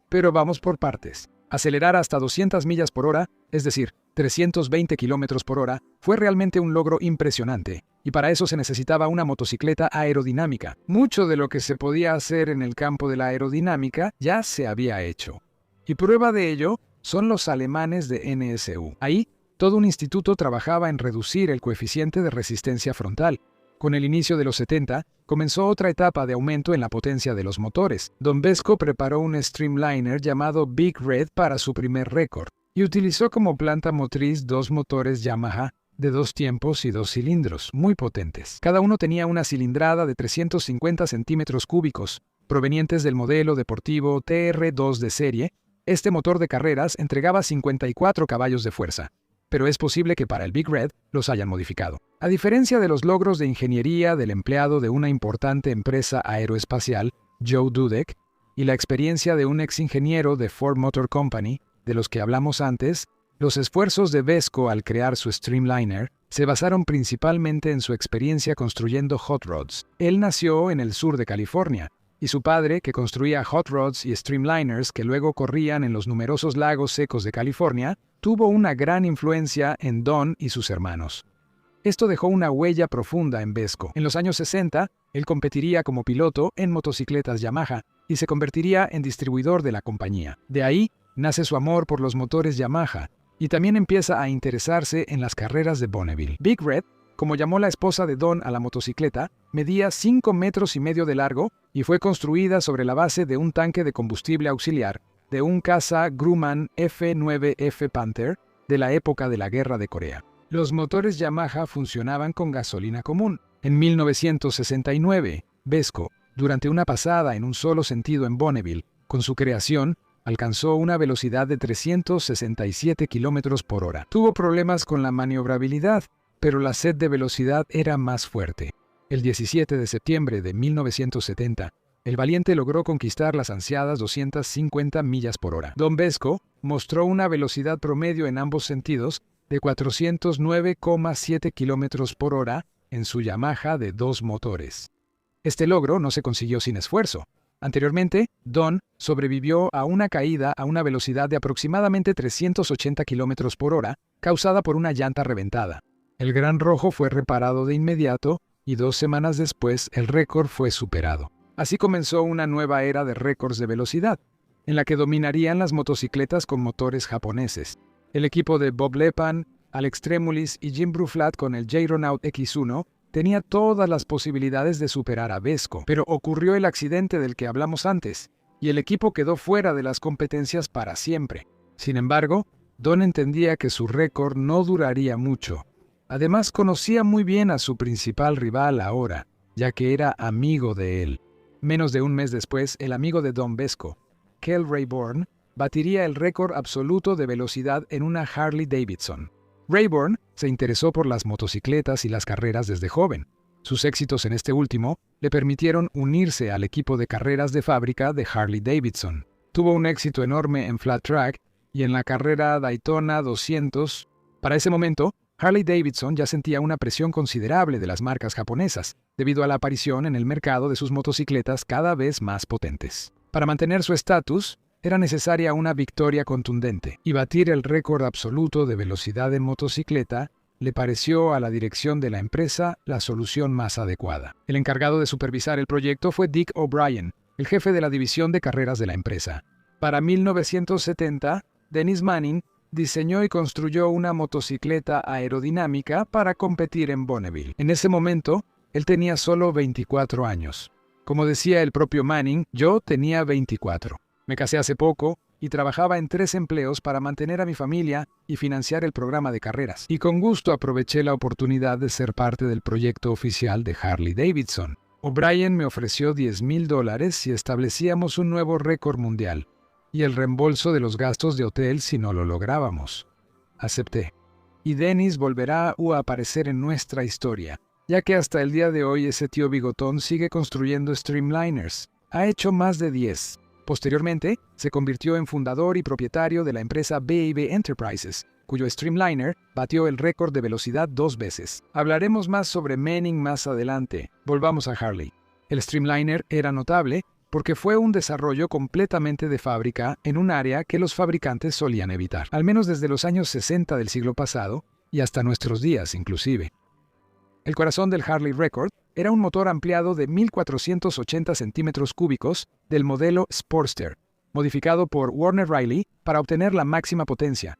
Pero vamos por partes. Acelerar hasta 200 millas por hora, es decir, 320 kilómetros por hora, fue realmente un logro impresionante, y para eso se necesitaba una motocicleta aerodinámica. Mucho de lo que se podía hacer en el campo de la aerodinámica ya se había hecho. Y prueba de ello son los alemanes de NSU. Ahí, todo un instituto trabajaba en reducir el coeficiente de resistencia frontal. Con el inicio de los 70, comenzó otra etapa de aumento en la potencia de los motores. Don Vesco preparó un streamliner llamado Big Red para su primer récord y utilizó como planta motriz 2 motores Yamaha de 2 tiempos y 2 cilindros, muy potentes. Cada uno tenía una cilindrada de 350 centímetros cúbicos, provenientes del modelo deportivo TR2 de serie. Este motor de carreras entregaba 54 caballos de fuerza, pero es posible que para el Big Red los hayan modificado. A diferencia de los logros de ingeniería del empleado de una importante empresa aeroespacial, Joe Dudek, y la experiencia de un ex ingeniero de Ford Motor Company, de los que hablamos antes, los esfuerzos de Vesco al crear su Streamliner se basaron principalmente en su experiencia construyendo hot rods. Él nació en el sur de California, y su padre, que construía hot rods y streamliners que luego corrían en los numerosos lagos secos de California, tuvo una gran influencia en Don y sus hermanos. Esto dejó una huella profunda en Vesco. En los años 60, él competiría como piloto en motocicletas Yamaha y se convertiría en distribuidor de la compañía. De ahí nace su amor por los motores Yamaha y también empieza a interesarse en las carreras de Bonneville. Big Red, como llamó la esposa de Don a la motocicleta, medía 5 metros y medio de largo y fue construida sobre la base de un tanque de combustible auxiliar de un caza Grumman F-9F Panther de la época de la Guerra de Corea. Los motores Yamaha funcionaban con gasolina común. En 1969, Vesco, durante una pasada en un solo sentido en Bonneville, con su creación, alcanzó una velocidad de 367 kilómetros por hora. Tuvo problemas con la maniobrabilidad, pero la sed de velocidad era más fuerte. El 17 de septiembre de 1970, el valiente logró conquistar las ansiadas 250 millas por hora. Don Vesco mostró una velocidad promedio en ambos sentidos de 409,7 kilómetros por hora en su Yamaha de 2 motores. Este logro no se consiguió sin esfuerzo. Anteriormente, Don sobrevivió a una caída a una velocidad de aproximadamente 380 kilómetros por hora, causada por una llanta reventada. El Gran Rojo fue reparado de inmediato y 2 semanas después el récord fue superado. Así comenzó una nueva era de récords de velocidad, en la que dominarían las motocicletas con motores japoneses. El equipo de Bob Leppan, Alex Tremulis y Jim Bruflat con el J-Ronaut X1 tenía todas las posibilidades de superar a Vesco, pero ocurrió el accidente del que hablamos antes, y el equipo quedó fuera de las competencias para siempre. Sin embargo, Don entendía que su récord no duraría mucho. Además, conocía muy bien a su principal rival ahora, ya que era amigo de él. Menos de un mes después, el amigo de Don Vesco, Cal Rayburn, batiría el récord absoluto de velocidad en una Harley-Davidson. Rayburn se interesó por las motocicletas y las carreras desde joven. Sus éxitos en este último le permitieron unirse al equipo de carreras de fábrica de Harley-Davidson. Tuvo un éxito enorme en flat track y en la carrera Daytona 200. Para ese momento, Harley-Davidson ya sentía una presión considerable de las marcas japonesas, debido a la aparición en el mercado de sus motocicletas cada vez más potentes. Para mantener su estatus, era necesaria una victoria contundente, y batir el récord absoluto de velocidad en motocicleta le pareció a la dirección de la empresa la solución más adecuada. El encargado de supervisar el proyecto fue Dick O'Brien, el jefe de la división de carreras de la empresa. Para 1970, Dennis Manning diseñó y construyó una motocicleta aerodinámica para competir en Bonneville. En ese momento, él tenía solo 24 años. Como decía el propio Manning, yo tenía 24. Me casé hace poco y trabajaba en 3 empleos para mantener a mi familia y financiar el programa de carreras. Y con gusto aproveché la oportunidad de ser parte del proyecto oficial de Harley-Davidson. O'Brien me ofreció $10,000 si establecíamos un nuevo récord mundial, y el reembolso de los gastos de hotel si no lo lográbamos. Acepté. Y Dennis volverá a aparecer en nuestra historia, ya que hasta el día de hoy ese tío bigotón sigue construyendo Streamliners. Ha hecho más de 10. Posteriormente, se convirtió en fundador y propietario de la empresa BAB Enterprises, cuyo Streamliner batió el récord de velocidad 2 veces. Hablaremos más sobre Manning más adelante. Volvamos a Harley. El Streamliner era notable porque fue un desarrollo completamente de fábrica en un área que los fabricantes solían evitar, al menos desde los años 60 del siglo pasado y hasta nuestros días inclusive. El corazón del Harley Record era un motor ampliado de 1.480 centímetros cúbicos del modelo Sportster, modificado por Warner Riley para obtener la máxima potencia.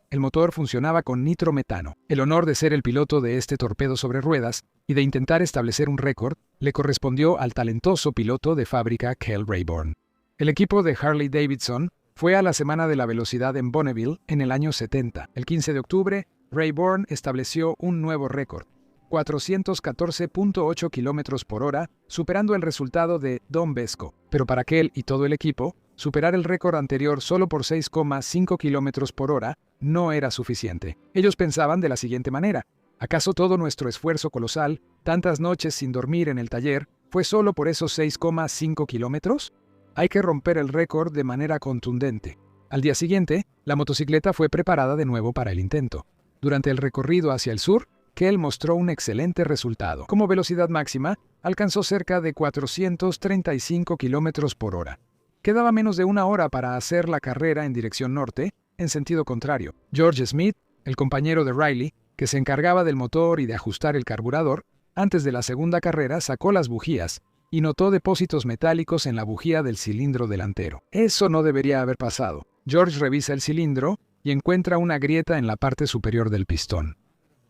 El motor funcionaba con nitrometano. El honor de ser el piloto de este torpedo sobre ruedas y de intentar establecer un récord le correspondió al talentoso piloto de fábrica Kel Rayburn. El equipo de Harley-Davidson fue a la Semana de la Velocidad en Bonneville en el año 70. El 15 de octubre, Rayburn estableció un nuevo récord, 414.8 km por hora, superando el resultado de Don Vesco. Pero para Kel y todo el equipo, superar el récord anterior solo por 6,5 km por hora no era suficiente. Ellos pensaban de la siguiente manera: ¿acaso todo nuestro esfuerzo colosal, tantas noches sin dormir en el taller, fue solo por esos 6,5 kilómetros? Hay que romper el récord de manera contundente. Al día siguiente, la motocicleta fue preparada de nuevo para el intento. Durante el recorrido hacia el sur, Kel mostró un excelente resultado. Como velocidad máxima, alcanzó cerca de 435 km por hora. Quedaba menos de una hora para hacer la carrera en dirección norte, en sentido contrario. George Smith, el compañero de Riley, que se encargaba del motor y de ajustar el carburador, antes de la segunda carrera sacó las bujías y notó depósitos metálicos en la bujía del cilindro delantero. Eso no debería haber pasado. George revisa el cilindro y encuentra una grieta en la parte superior del pistón.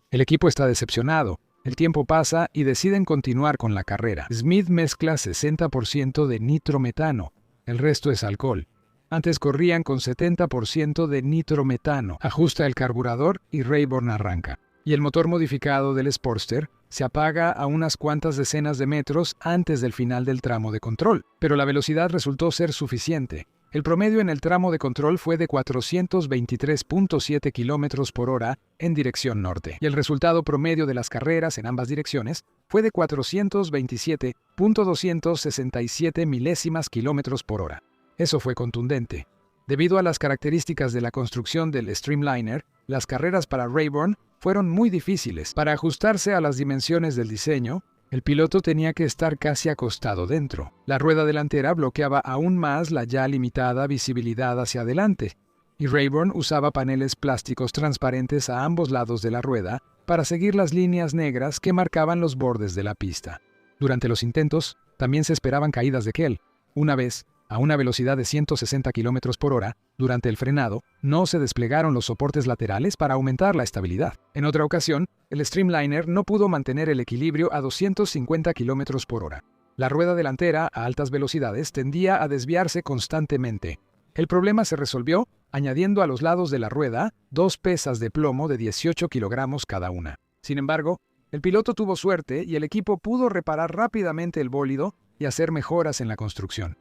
El equipo está decepcionado. El tiempo pasa y deciden continuar con la carrera. Smith mezcla 60% de nitrometano. El resto es alcohol. Antes corrían con 70% de nitrometano. Ajusta el carburador y Rayburn arranca. Y el motor modificado del Sportster se apaga a unas cuantas decenas de metros antes del final del tramo de control. Pero la velocidad resultó ser suficiente. El promedio en el tramo de control fue de 423.7 km por hora en dirección norte, y el resultado promedio de las carreras en ambas direcciones fue de 427.267 milésimas kilómetros por hora. Eso fue contundente. Debido a las características de la construcción del Streamliner, las carreras para Rayburn fueron muy difíciles. Para ajustarse a las dimensiones del diseño, el piloto tenía que estar casi acostado dentro. La rueda delantera bloqueaba aún más la ya limitada visibilidad hacia adelante, y Rayburn usaba paneles plásticos transparentes a ambos lados de la rueda para seguir las líneas negras que marcaban los bordes de la pista. Durante los intentos, también se esperaban caídas de Kel. Una vez, a una velocidad de 160 km por hora, durante el frenado, no se desplegaron los soportes laterales para aumentar la estabilidad. En otra ocasión, el Streamliner no pudo mantener el equilibrio a 250 km por hora. La rueda delantera, a altas velocidades, tendía a desviarse constantemente. El problema se resolvió añadiendo a los lados de la rueda 2 pesas de plomo de 18 kilogramos cada una. Sin embargo, el piloto tuvo suerte y el equipo pudo reparar rápidamente el bólido y hacer mejoras en la construcción.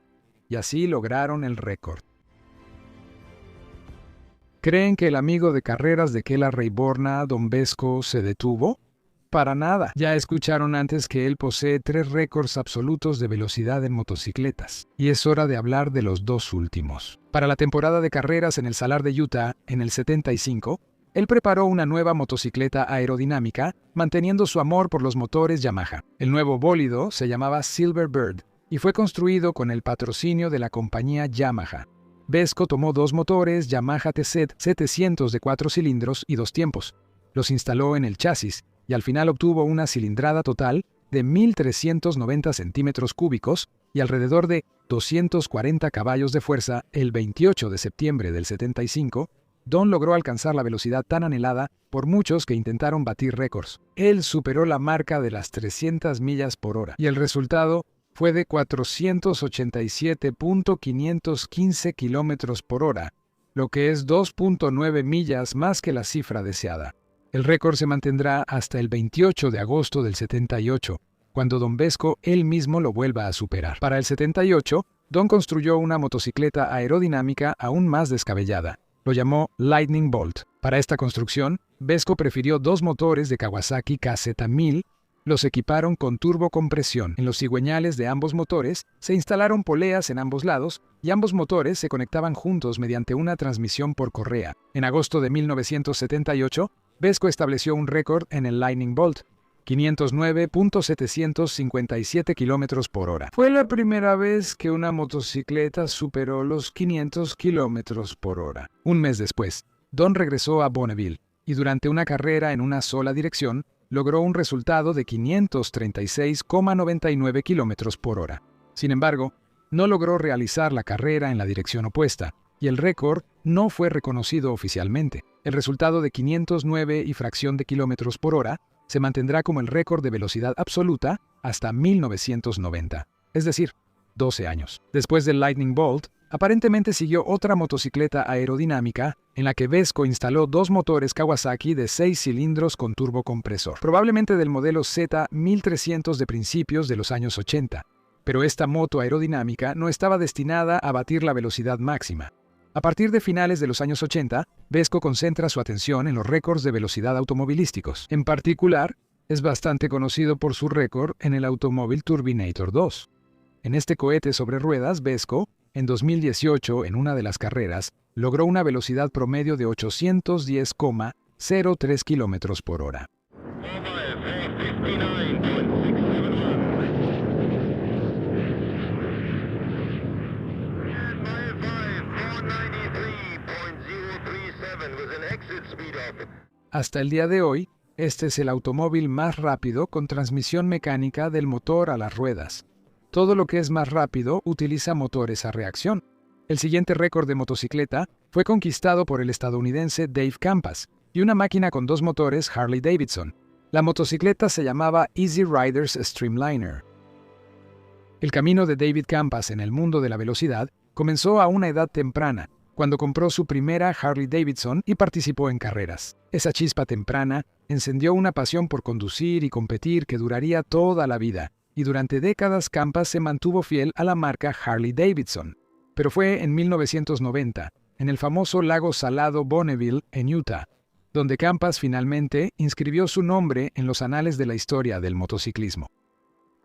Y así lograron el récord. ¿Creen que el amigo de carreras de Kel Rayburn, Don Vesco, se detuvo? Para nada. Ya escucharon antes que él posee 3 récords absolutos de velocidad en motocicletas. Y es hora de hablar de los 2 últimos. Para la temporada de carreras en el Salar de Utah, en el 75, él preparó una nueva motocicleta aerodinámica, manteniendo su amor por los motores Yamaha. El nuevo bólido se llamaba Silver Bird y fue construido con el patrocinio de la compañía Yamaha. Vesco tomó dos motores Yamaha TZ 700 de 4 cilindros y 2 tiempos. Los instaló en el chasis y al final obtuvo una cilindrada total de 1.390 centímetros cúbicos y alrededor de 240 caballos de fuerza. El 28 de septiembre del 75, Don logró alcanzar la velocidad tan anhelada por muchos que intentaron batir récords. Él superó la marca de las 300 millas por hora y el resultado fue de 487.515 kilómetros por hora, lo que es 2.9 millas más que la cifra deseada. El récord se mantendrá hasta el 28 de agosto del 78, cuando Don Vesco él mismo lo vuelva a superar. Para el 78, Don construyó una motocicleta aerodinámica aún más descabellada. Lo llamó Lightning Bolt. Para esta construcción, Vesco prefirió dos motores de Kawasaki KZ1000, los equiparon con turbocompresión. En los cigüeñales de ambos motores se instalaron poleas en ambos lados y ambos motores se conectaban juntos mediante una transmisión por correa. En agosto de 1978, Vesco estableció un récord en el Lightning Bolt, 509.757 kilómetros por hora. Fue la primera vez que una motocicleta superó los 500 kilómetros por hora. Un mes después, Don regresó a Bonneville y durante una carrera en una sola dirección, logró un resultado de 536,99 kilómetros por hora. Sin embargo, no logró realizar la carrera en la dirección opuesta, y el récord no fue reconocido oficialmente. El resultado de 509 y fracción de kilómetros por hora se mantendrá como el récord de velocidad absoluta hasta 1990, es decir, 12 años. Después del Lightning Bolt, aparentemente siguió otra motocicleta aerodinámica en la que Vesco instaló dos motores Kawasaki de 6 cilindros con turbocompresor, probablemente del modelo Z1300 de principios de los años 80. Pero esta moto aerodinámica no estaba destinada a batir la velocidad máxima. A partir de finales de los años 80, Vesco concentra su atención en los récords de velocidad automovilísticos. En particular, es bastante conocido por su récord en el automóvil Turbinator 2. En este cohete sobre ruedas, Vesco, en 2018, en una de las carreras, logró una velocidad promedio de 810,03 kilómetros por hora. Hasta el día de hoy, este es el automóvil más rápido con transmisión mecánica del motor a las ruedas. Todo lo que es más rápido utiliza motores a reacción. El siguiente récord de motocicleta fue conquistado por el estadounidense Dave Campas y una máquina con dos motores Harley Davidson. La motocicleta se llamaba Easy Riders Streamliner. El camino de David Campas en el mundo de la velocidad comenzó a una edad temprana, cuando compró su primera Harley Davidson y participó en carreras. Esa chispa temprana encendió una pasión por conducir y competir que duraría toda la vida, y durante décadas Campas se mantuvo fiel a la marca Harley Davidson. Pero fue en 1990, en el famoso lago salado Bonneville, en Utah, donde Campas finalmente inscribió su nombre en los anales de la historia del motociclismo.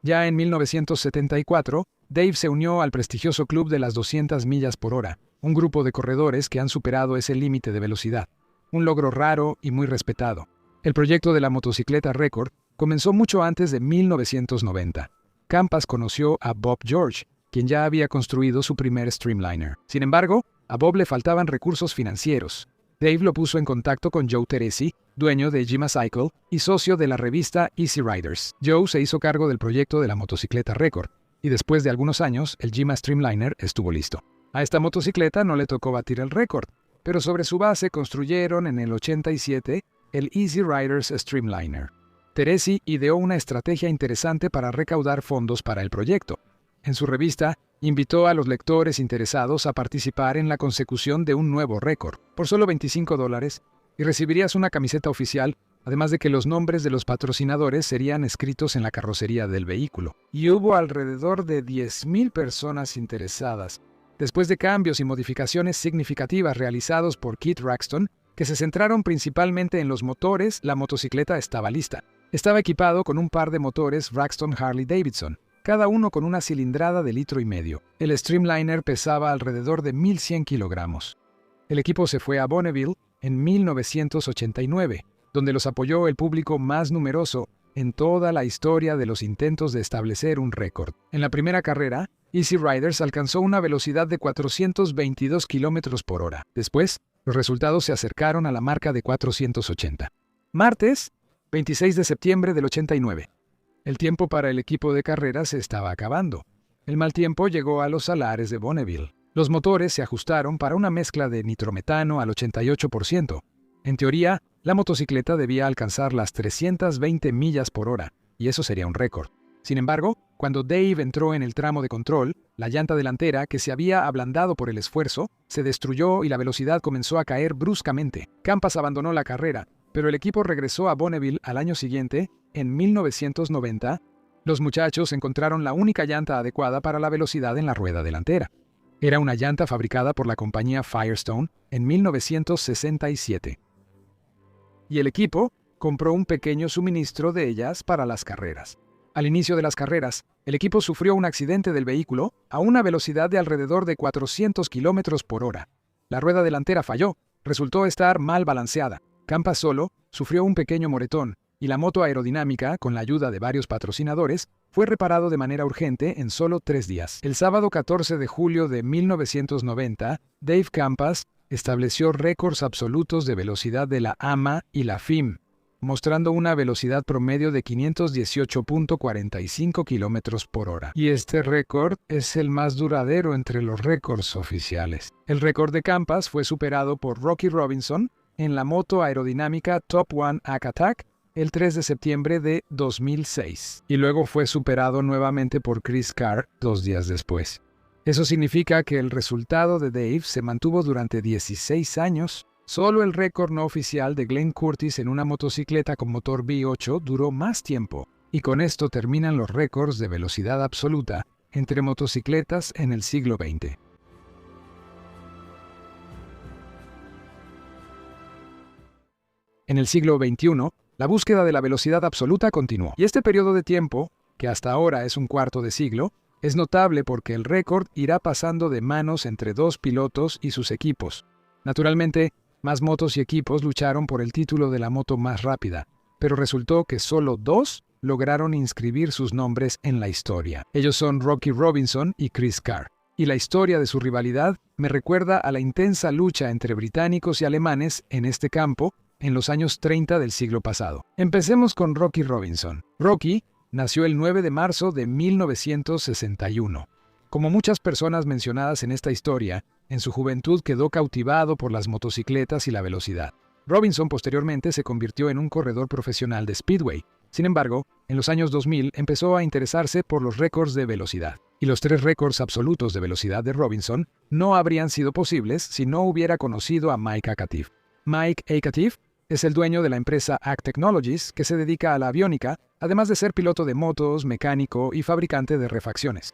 Ya en 1974, Dave se unió al prestigioso club de las 200 millas por hora, un grupo de corredores que han superado ese límite de velocidad, un logro raro y muy respetado. El proyecto de la motocicleta récord comenzó mucho antes de 1990. Campas conoció a Bob George, quien ya había construido su primer Streamliner. Sin embargo, a Bob le faltaban recursos financieros. Dave lo puso en contacto con Joe Teresi, dueño de Jima Cycle y socio de la revista Easy Riders. Joe se hizo cargo del proyecto de la motocicleta récord, y después de algunos años, el Jima Streamliner estuvo listo. A esta motocicleta no le tocó batir el récord, pero sobre su base construyeron en el 87 el Easy Riders Streamliner. Teresi ideó una estrategia interesante para recaudar fondos para el proyecto. En su revista, invitó a los lectores interesados a participar en la consecución de un nuevo récord, por solo $25, y recibirías una camiseta oficial, además de que los nombres de los patrocinadores serían escritos en la carrocería del vehículo. Y hubo alrededor de 10,000 personas interesadas. Después de cambios y modificaciones significativas realizados por Keith Raxton, que se centraron principalmente en los motores, la motocicleta estaba lista. Estaba equipado con un par de motores Raxton Harley Davidson, cada uno con una cilindrada de 1,5 litros. El Streamliner pesaba alrededor de 1,100 kilogramos. El equipo se fue a Bonneville en 1989, donde los apoyó el público más numeroso en toda la historia de los intentos de establecer un récord. En la primera carrera, Easy Riders alcanzó una velocidad de 422 km por hora. Después, los resultados se acercaron a la marca de 480. Martes, 26 de septiembre del 89. El tiempo para el equipo de carreras se estaba acabando. El mal tiempo llegó a los salares de Bonneville. Los motores se ajustaron para una mezcla de nitrometano al 88%. En teoría, la motocicleta debía alcanzar las 320 millas por hora, y eso sería un récord. Sin embargo, cuando Dave entró en el tramo de control, la llanta delantera, que se había ablandado por el esfuerzo, se destruyó y la velocidad comenzó a caer bruscamente. Campas abandonó la carrera, pero el equipo regresó a Bonneville al año siguiente, en 1990. Los muchachos encontraron la única llanta adecuada para la velocidad en la rueda delantera. Era una llanta fabricada por la compañía Firestone en 1967. Y el equipo compró un pequeño suministro de ellas para las carreras. Al inicio de las carreras, el equipo sufrió un accidente del vehículo a una velocidad de alrededor de 400 km por hora. La rueda delantera falló, resultó estar mal balanceada. Campas solo sufrió un pequeño moretón y la moto aerodinámica, con la ayuda de varios patrocinadores, fue reparado de manera urgente en solo 3 días. El sábado 14 de julio de 1990, Dave Campas estableció récords absolutos de velocidad de la AMA y la FIM, mostrando una velocidad promedio de 518.45 km por hora. Y este récord es el más duradero entre los récords oficiales. El récord de Campas fue superado por Rocky Robinson en la moto aerodinámica Top One Attack el 3 de septiembre de 2006, y luego fue superado nuevamente por Chris Carr 2 días después. Eso significa que el resultado de Dave se mantuvo durante 16 años. Solo el récord no oficial de Glenn Curtis en una motocicleta con motor V8 duró más tiempo, y con esto terminan los récords de velocidad absoluta entre motocicletas en el siglo XX. En el siglo XXI, la búsqueda de la velocidad absoluta continuó, y este periodo de tiempo, que hasta ahora es un cuarto de siglo, es notable porque el récord irá pasando de manos entre 2 pilotos y sus equipos. Naturalmente, más motos y equipos lucharon por el título de la moto más rápida, pero resultó que solo 2 lograron inscribir sus nombres en la historia. Ellos son Rocky Robinson y Chris Carr. Y la historia de su rivalidad me recuerda a la intensa lucha entre británicos y alemanes en este campo en los años 30 del siglo pasado. Empecemos con Rocky Robinson. Rocky nació el 9 de marzo de 1961. Como muchas personas mencionadas en esta historia, en su juventud quedó cautivado por las motocicletas y la velocidad. Robinson posteriormente se convirtió en un corredor profesional de Speedway. Sin embargo, en los años 2000 empezó a interesarse por los récords de velocidad. Y los 3 récords absolutos de velocidad de Robinson no habrían sido posibles si no hubiera conocido a Mike Acatif. Mike Acatif es el dueño de la empresa ACT Technologies, que se dedica a la aviónica, además de ser piloto de motos, mecánico y fabricante de refacciones.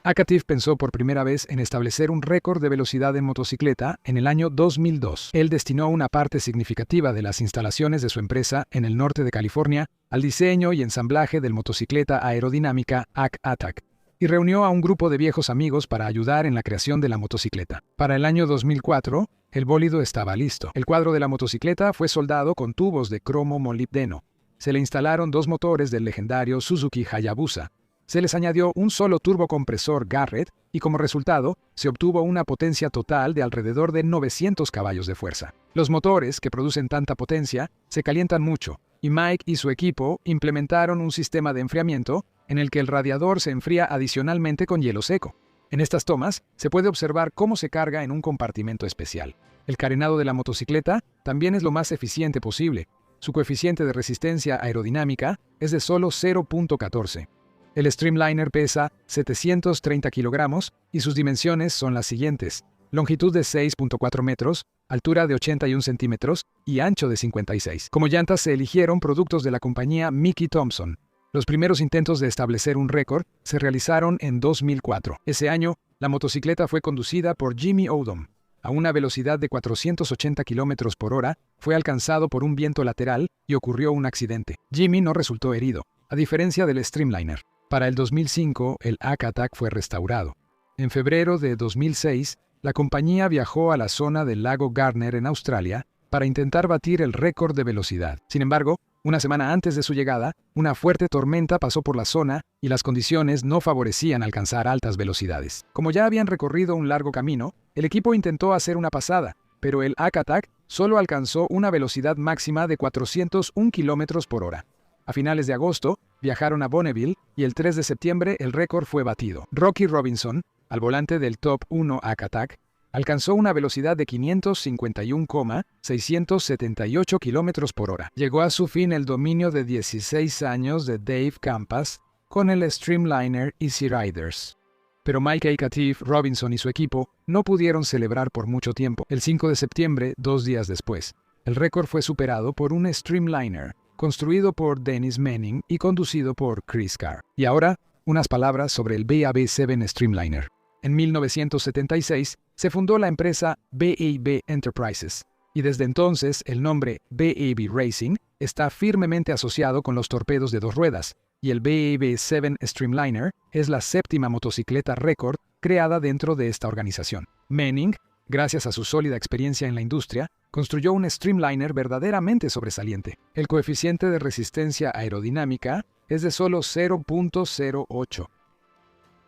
Acatif pensó por primera vez en establecer un récord de velocidad en motocicleta en el año 2002. Él destinó una parte significativa de las instalaciones de su empresa en el norte de California al diseño y ensamblaje del motocicleta aerodinámica ACT Attack, y reunió a un grupo de viejos amigos para ayudar en la creación de la motocicleta. Para el año 2004, el bólido estaba listo. El cuadro de la motocicleta fue soldado con tubos de cromo molibdeno. Se le instalaron 2 motores del legendario Suzuki Hayabusa. Se les añadió un solo turbocompresor Garrett y como resultado se obtuvo una potencia total de alrededor de 900 caballos de fuerza. Los motores, que producen tanta potencia, se calientan mucho, y Mike y su equipo implementaron un sistema de enfriamiento en el que el radiador se enfría adicionalmente con hielo seco. En estas tomas se puede observar cómo se carga en un compartimento especial. El carenado de la motocicleta también es lo más eficiente posible. Su coeficiente de resistencia aerodinámica es de solo 0.14. El Streamliner pesa 730 kilogramos y sus dimensiones son las siguientes: longitud de 6.4 metros, altura de 81 centímetros y ancho de 56. Como llantas se eligieron productos de la compañía Mickey Thompson. Los primeros intentos de establecer un récord se realizaron en 2004. Ese año, la motocicleta fue conducida por Jimmy Odom. A una velocidad de 480 km por hora, fue alcanzado por un viento lateral y ocurrió un accidente. Jimmy no resultó herido, a diferencia del Streamliner. Para el 2005, el ACT Attack fue restaurado. En febrero de 2006, la compañía viajó a la zona del lago Gardner en Australia para intentar batir el récord de velocidad. Sin embargo, una semana antes de su llegada, una fuerte tormenta pasó por la zona y las condiciones no favorecían alcanzar altas velocidades. Como ya habían recorrido un largo camino, el equipo intentó hacer una pasada, pero el Ack solo alcanzó una velocidad máxima de 401 km por hora. A finales de agosto, viajaron a Bonneville y el 3 de septiembre el récord fue batido. Rocky Robinson, al volante del Top 1 Ack, alcanzó una velocidad de 551,678 km por hora. Llegó a su fin el dominio de 16 años de Dave Campas con el Streamliner Easy Riders. Pero Mike Acatif, Robinson y su equipo no pudieron celebrar por mucho tiempo. El 5 de septiembre, 2 días después, el récord fue superado por un Streamliner construido por Dennis Manning y conducido por Chris Carr. Y ahora, unas palabras sobre el BAB-7 Streamliner. En 1976 se fundó la empresa BAB Enterprises, y desde entonces el nombre BAB Racing está firmemente asociado con los torpedos de 2 ruedas, y el BAB-7 Streamliner es la 7ª motocicleta récord creada dentro de esta organización. Manning, gracias a su sólida experiencia en la industria, construyó un Streamliner verdaderamente sobresaliente. El coeficiente de resistencia aerodinámica es de solo 0.08.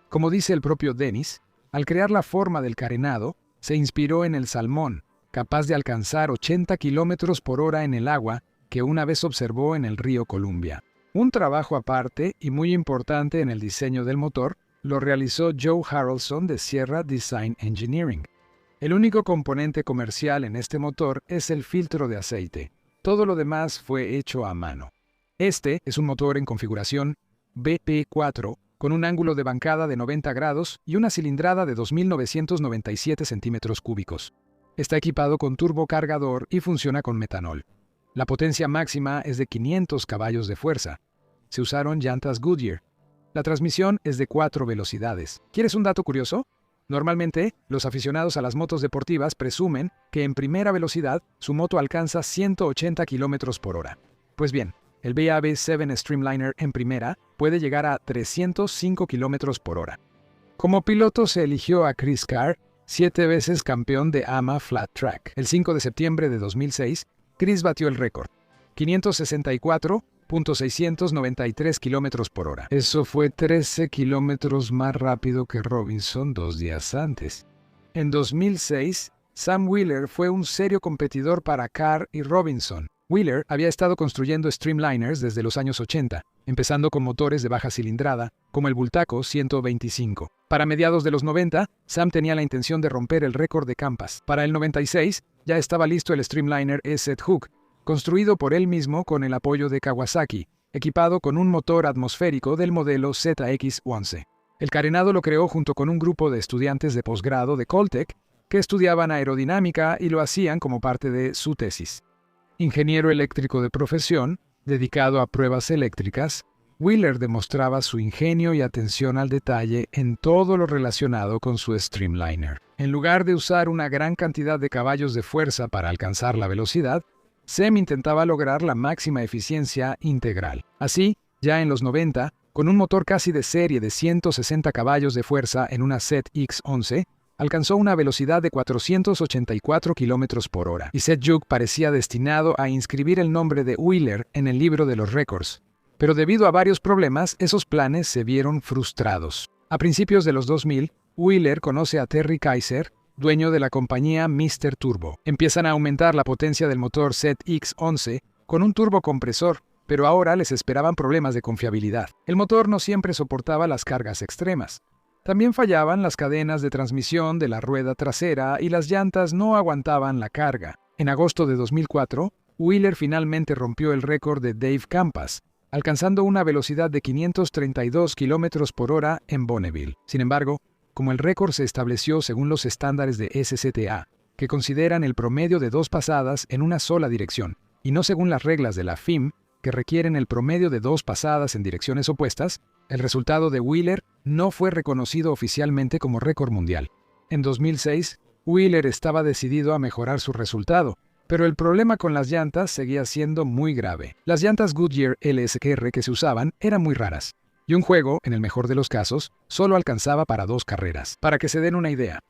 Como dice el propio Dennis, al crear la forma del carenado, se inspiró en el salmón, capaz de alcanzar 80 km por hora en el agua que una vez observó en el río Columbia. Un trabajo aparte y muy importante en el diseño del motor lo realizó Joe Harrelson de Sierra Design Engineering. El único componente comercial en este motor es el filtro de aceite. Todo lo demás fue hecho a mano. Este es un motor en configuración BP4 con un ángulo de bancada de 90 grados y una cilindrada de 2.997 centímetros cúbicos. Está equipado con turbocargador y funciona con metanol. La potencia máxima es de 500 caballos de fuerza. Se usaron llantas Goodyear. La transmisión es de 4 velocidades. ¿Quieres un dato curioso? Normalmente, los aficionados a las motos deportivas presumen que en primera velocidad su moto alcanza 180 km por hora. Pues bien, el BAB-7 Streamliner en primera puede llegar a 305 km por hora. Como piloto se eligió a Chris Carr, 7 veces campeón de AMA Flat Track. El 5 de septiembre de 2006, Chris batió el récord, 564.693 km por hora. Eso fue 13 kilómetros más rápido que Robinson 2 días antes. En 2006, Sam Wheeler fue un serio competidor para Carr y Robinson. Wheeler había estado construyendo Streamliners desde los años 80, empezando con motores de baja cilindrada, como el Bultaco 125. Para mediados de los 90, Sam tenía la intención de romper el récord de Campas. Para el 96, ya estaba listo el Streamliner EZ-Hook, construido por él mismo con el apoyo de Kawasaki, equipado con un motor atmosférico del modelo ZX-11. El carenado lo creó junto con un grupo de estudiantes de posgrado de Caltech que estudiaban aerodinámica y lo hacían como parte de su tesis. Ingeniero eléctrico de profesión, dedicado a pruebas eléctricas, Wheeler demostraba su ingenio y atención al detalle en todo lo relacionado con su Streamliner. En lugar de usar una gran cantidad de caballos de fuerza para alcanzar la velocidad, Sam intentaba lograr la máxima eficiencia integral. Así, ya en los 90, con un motor casi de serie de 160 caballos de fuerza en una ZX-11, alcanzó una velocidad de 484 km por hora, y Seth Juk parecía destinado a inscribir el nombre de Wheeler en el libro de los récords. Pero debido a varios problemas, esos planes se vieron frustrados. A principios de los 2000, Wheeler conoce a Terry Kaiser, dueño de la compañía Mr. Turbo. Empiezan a aumentar la potencia del motor ZX-11 con un turbocompresor, pero ahora les esperaban problemas de confiabilidad. El motor no siempre soportaba las cargas extremas. También fallaban las cadenas de transmisión de la rueda trasera y las llantas no aguantaban la carga. En agosto de 2004, Wheeler finalmente rompió el récord de Dave Campas, alcanzando una velocidad de 532 km por hora en Bonneville. Sin embargo, como el récord se estableció según los estándares de SCTA, que consideran el promedio de 2 pasadas en una sola dirección, y no según las reglas de la FIM, que requieren el promedio de 2 pasadas en direcciones opuestas, el resultado de Wheeler no fue reconocido oficialmente como récord mundial. En 2006, Wheeler estaba decidido a mejorar su resultado, pero el problema con las llantas seguía siendo muy grave. Las llantas Goodyear LSR que se usaban eran muy raras, y un juego, en el mejor de los casos, solo alcanzaba para 2 carreras. Para que se den una idea,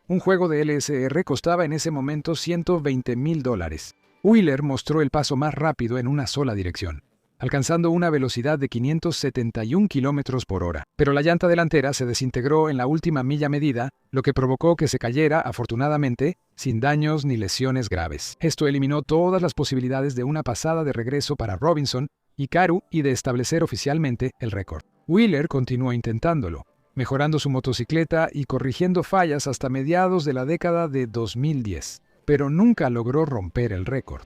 un juego de LSR costaba en ese momento $120,000. Wheeler mostró el paso más rápido en una sola dirección, alcanzando una velocidad de 571 km por hora. Pero la llanta delantera se desintegró en la última milla medida, lo que provocó que se cayera, afortunadamente, sin daños ni lesiones graves. Esto eliminó todas las posibilidades de una pasada de regreso para Robinson y Caru y de establecer oficialmente el récord. Wheeler continuó intentándolo, mejorando su motocicleta y corrigiendo fallas hasta mediados de la década de 2010, pero nunca logró romper el récord.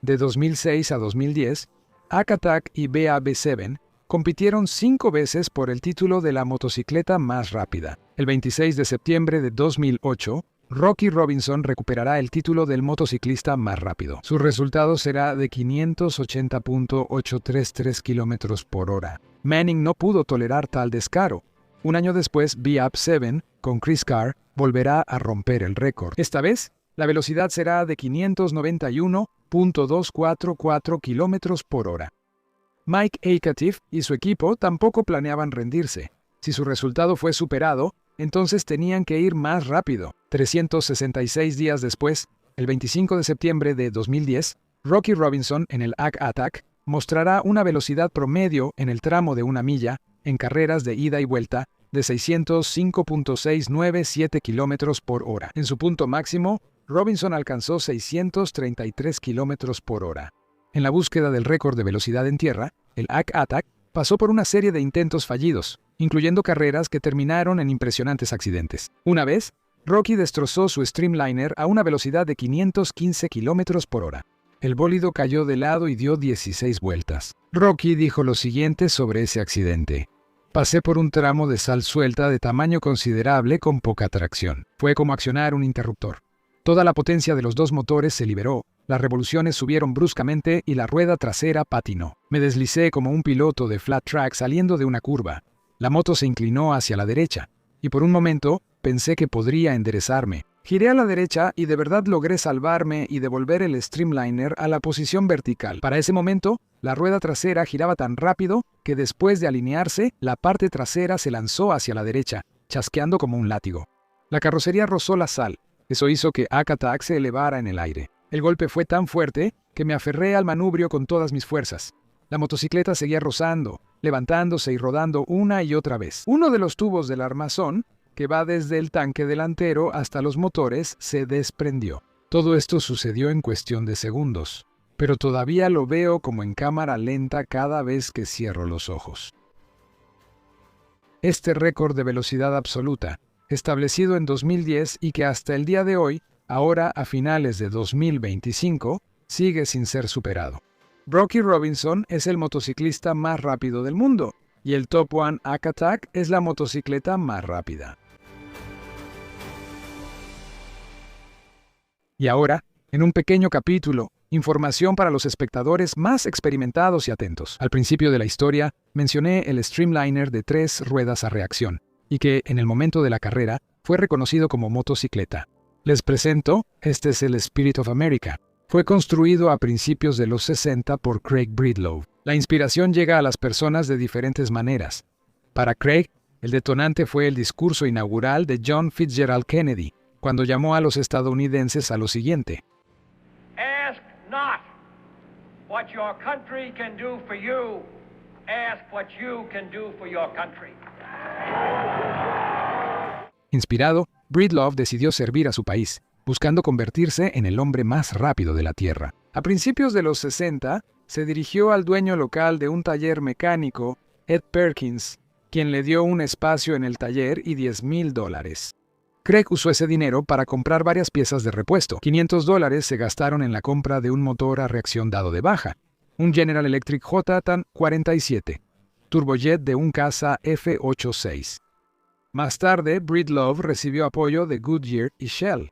De 2006 a 2010, Ack-Attack y BAB7 compitieron 5 veces por el título de la motocicleta más rápida. El 26 de septiembre de 2008, Rocky Robinson recuperará el título del motociclista más rápido. Su resultado será de 580.833 km por hora. Manning no pudo tolerar tal descaro. Un año después, BAB7, con Chris Carr, volverá a romper el récord. Esta vez, la velocidad será de 591.244 km por hora. Mike Acatif y su equipo tampoco planeaban rendirse. Si su resultado fue superado, entonces tenían que ir más rápido. 366 días después, el 25 de septiembre de 2010, Rocky Robinson en el Ack-Attack mostrará una velocidad promedio en el tramo de una milla en carreras de ida y vuelta de 605.697 km por hora. En su punto máximo, Robinson alcanzó 633 km por hora. En la búsqueda del récord de velocidad en tierra, el Ack-Attack pasó por una serie de intentos fallidos, incluyendo carreras que terminaron en impresionantes accidentes. Una vez, Rocky destrozó su Streamliner a una velocidad de 515 km por hora. El bólido cayó de lado y dio 16 vueltas. Rocky dijo lo siguiente sobre ese accidente: "Pasé por un tramo de sal suelta de tamaño considerable con poca tracción. Fue como accionar un interruptor. Toda la potencia de los dos motores se liberó, las revoluciones subieron bruscamente y la rueda trasera patinó. Me deslicé como un piloto de flat track saliendo de una curva. La moto se inclinó hacia la derecha, y por un momento pensé que podría enderezarme. Giré a la derecha y de verdad logré salvarme y devolver el Streamliner a la posición vertical. Para ese momento, la rueda trasera giraba tan rápido que después de alinearse, la parte trasera se lanzó hacia la derecha, chasqueando como un látigo. La carrocería rozó la sal. Eso hizo que Ack-Attack se elevara en el aire. El golpe fue tan fuerte que me aferré al manubrio con todas mis fuerzas. La motocicleta seguía rozando, levantándose y rodando una y otra vez. Uno de los tubos del armazón, que va desde el tanque delantero hasta los motores, se desprendió. Todo esto sucedió en cuestión de segundos, pero todavía lo veo como en cámara lenta cada vez que cierro los ojos. Este récord de velocidad absoluta, establecido en 2010 y que hasta el día de hoy, ahora a finales de 2025, sigue sin ser superado. Rocky Robinson es el motociclista más rápido del mundo, y el Top One Ack-Attack es la motocicleta más rápida. Y ahora, en un pequeño capítulo, información para los espectadores más experimentados y atentos. Al principio de la historia, mencioné el Streamliner de 3 ruedas a reacción, y que, en el momento de la carrera, fue reconocido como motocicleta. Les presento, este es el Spirit of America. Fue construido a principios de los 60 por Craig Breedlove. La inspiración llega a las personas de diferentes maneras. Para Craig, el detonante fue el discurso inaugural de John Fitzgerald Kennedy, cuando llamó a los estadounidenses a lo siguiente: Ask not what your country can do for you. Ask what you can do for your country. Inspirado, Breedlove decidió servir a su país, buscando convertirse en el hombre más rápido de la Tierra. A principios de los 60, se dirigió al dueño local de un taller mecánico, Ed Perkins, quien le dio un espacio en el taller y $10,000. Craig usó ese dinero para comprar varias piezas de repuesto. $500 se gastaron en la compra de un motor a reacción dado de baja, un General Electric JTAN 47, turbojet de un caza F-86. Más tarde, Breedlove recibió apoyo de Goodyear y Shell.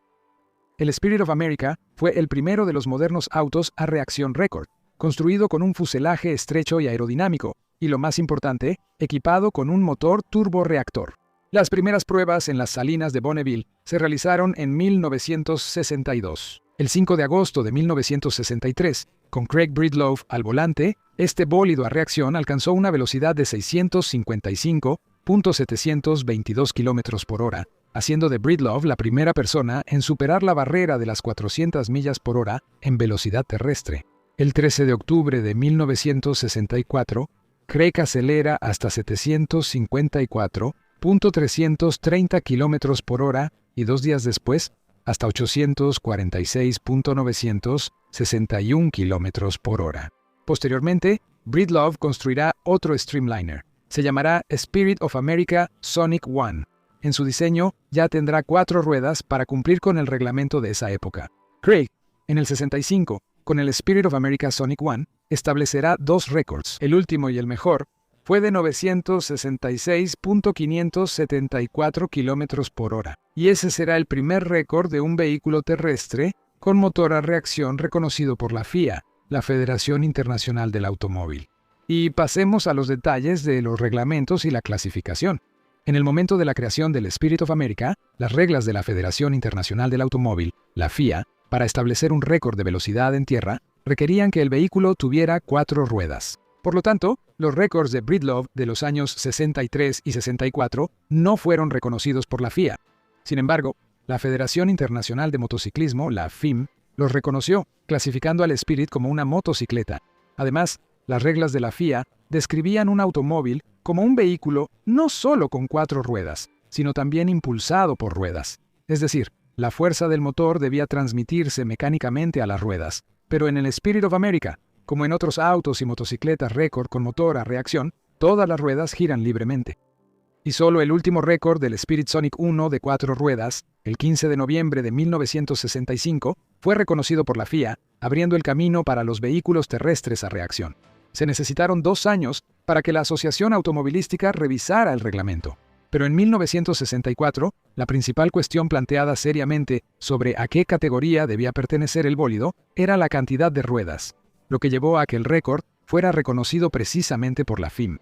El Spirit of America fue el primero de los modernos autos a reacción récord, construido con un fuselaje estrecho y aerodinámico, y lo más importante, equipado con un motor turborreactor. Las primeras pruebas en las salinas de Bonneville se realizaron en 1962. El 5 de agosto de 1963, con Craig Breedlove al volante, este bólido a reacción alcanzó una velocidad de 655.722 km por hora, haciendo de Breedlove la primera persona en superar la barrera de las 400 millas por hora en velocidad terrestre. El 13 de octubre de 1964, Craig acelera hasta 754.330 km por hora y 2 días después hasta 846.961 km por hora. Posteriormente, Breedlove construirá otro Streamliner. Se llamará Spirit of America Sonic One. En su diseño ya tendrá 4 ruedas para cumplir con el reglamento de esa época. Craig, en el 65, con el Spirit of America Sonic One, establecerá 2 récords. El último y el mejor fue de 966.574 km por hora. Y ese será el primer récord de un vehículo terrestre con motor a reacción reconocido por la FIA, la Federación Internacional del Automóvil. Y pasemos a los detalles de los reglamentos y la clasificación. En el momento de la creación del Spirit of America, las reglas de la Federación Internacional del Automóvil, la FIA, para establecer un récord de velocidad en tierra, requerían que el vehículo tuviera 4 ruedas. Por lo tanto, los récords de Breedlove de los años 63 y 64 no fueron reconocidos por la FIA. Sin embargo, la Federación Internacional de Motociclismo, la FIM, los reconoció, clasificando al Spirit como una motocicleta. Además, las reglas de la FIA describían un automóvil como un vehículo no solo con 4 ruedas, sino también impulsado por ruedas. Es decir, la fuerza del motor debía transmitirse mecánicamente a las ruedas. Pero en el Spirit of America, como en otros autos y motocicletas récord con motor a reacción, todas las ruedas giran libremente. Y solo el último récord del Spirit Sonic 1 de 4 ruedas, el 15 de noviembre de 1965, fue reconocido por la FIA, abriendo el camino para los vehículos terrestres a reacción. Se necesitaron 2 años para que la Asociación Automovilística revisara el reglamento. Pero en 1964, la principal cuestión planteada seriamente sobre a qué categoría debía pertenecer el bólido era la cantidad de ruedas, lo que llevó a que el récord fuera reconocido precisamente por la FIM.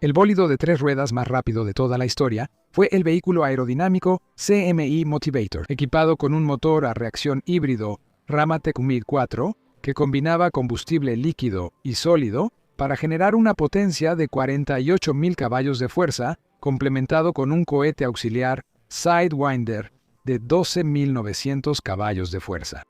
El bólido de 3 ruedas más rápido de toda la historia fue el vehículo aerodinámico CMI Motivator, equipado con un motor a reacción híbrido Ramatec Mid 4, que combinaba combustible líquido y sólido para generar una potencia de 48.000 caballos de fuerza, complementado con un cohete auxiliar Sidewinder de 12.900 caballos de fuerza.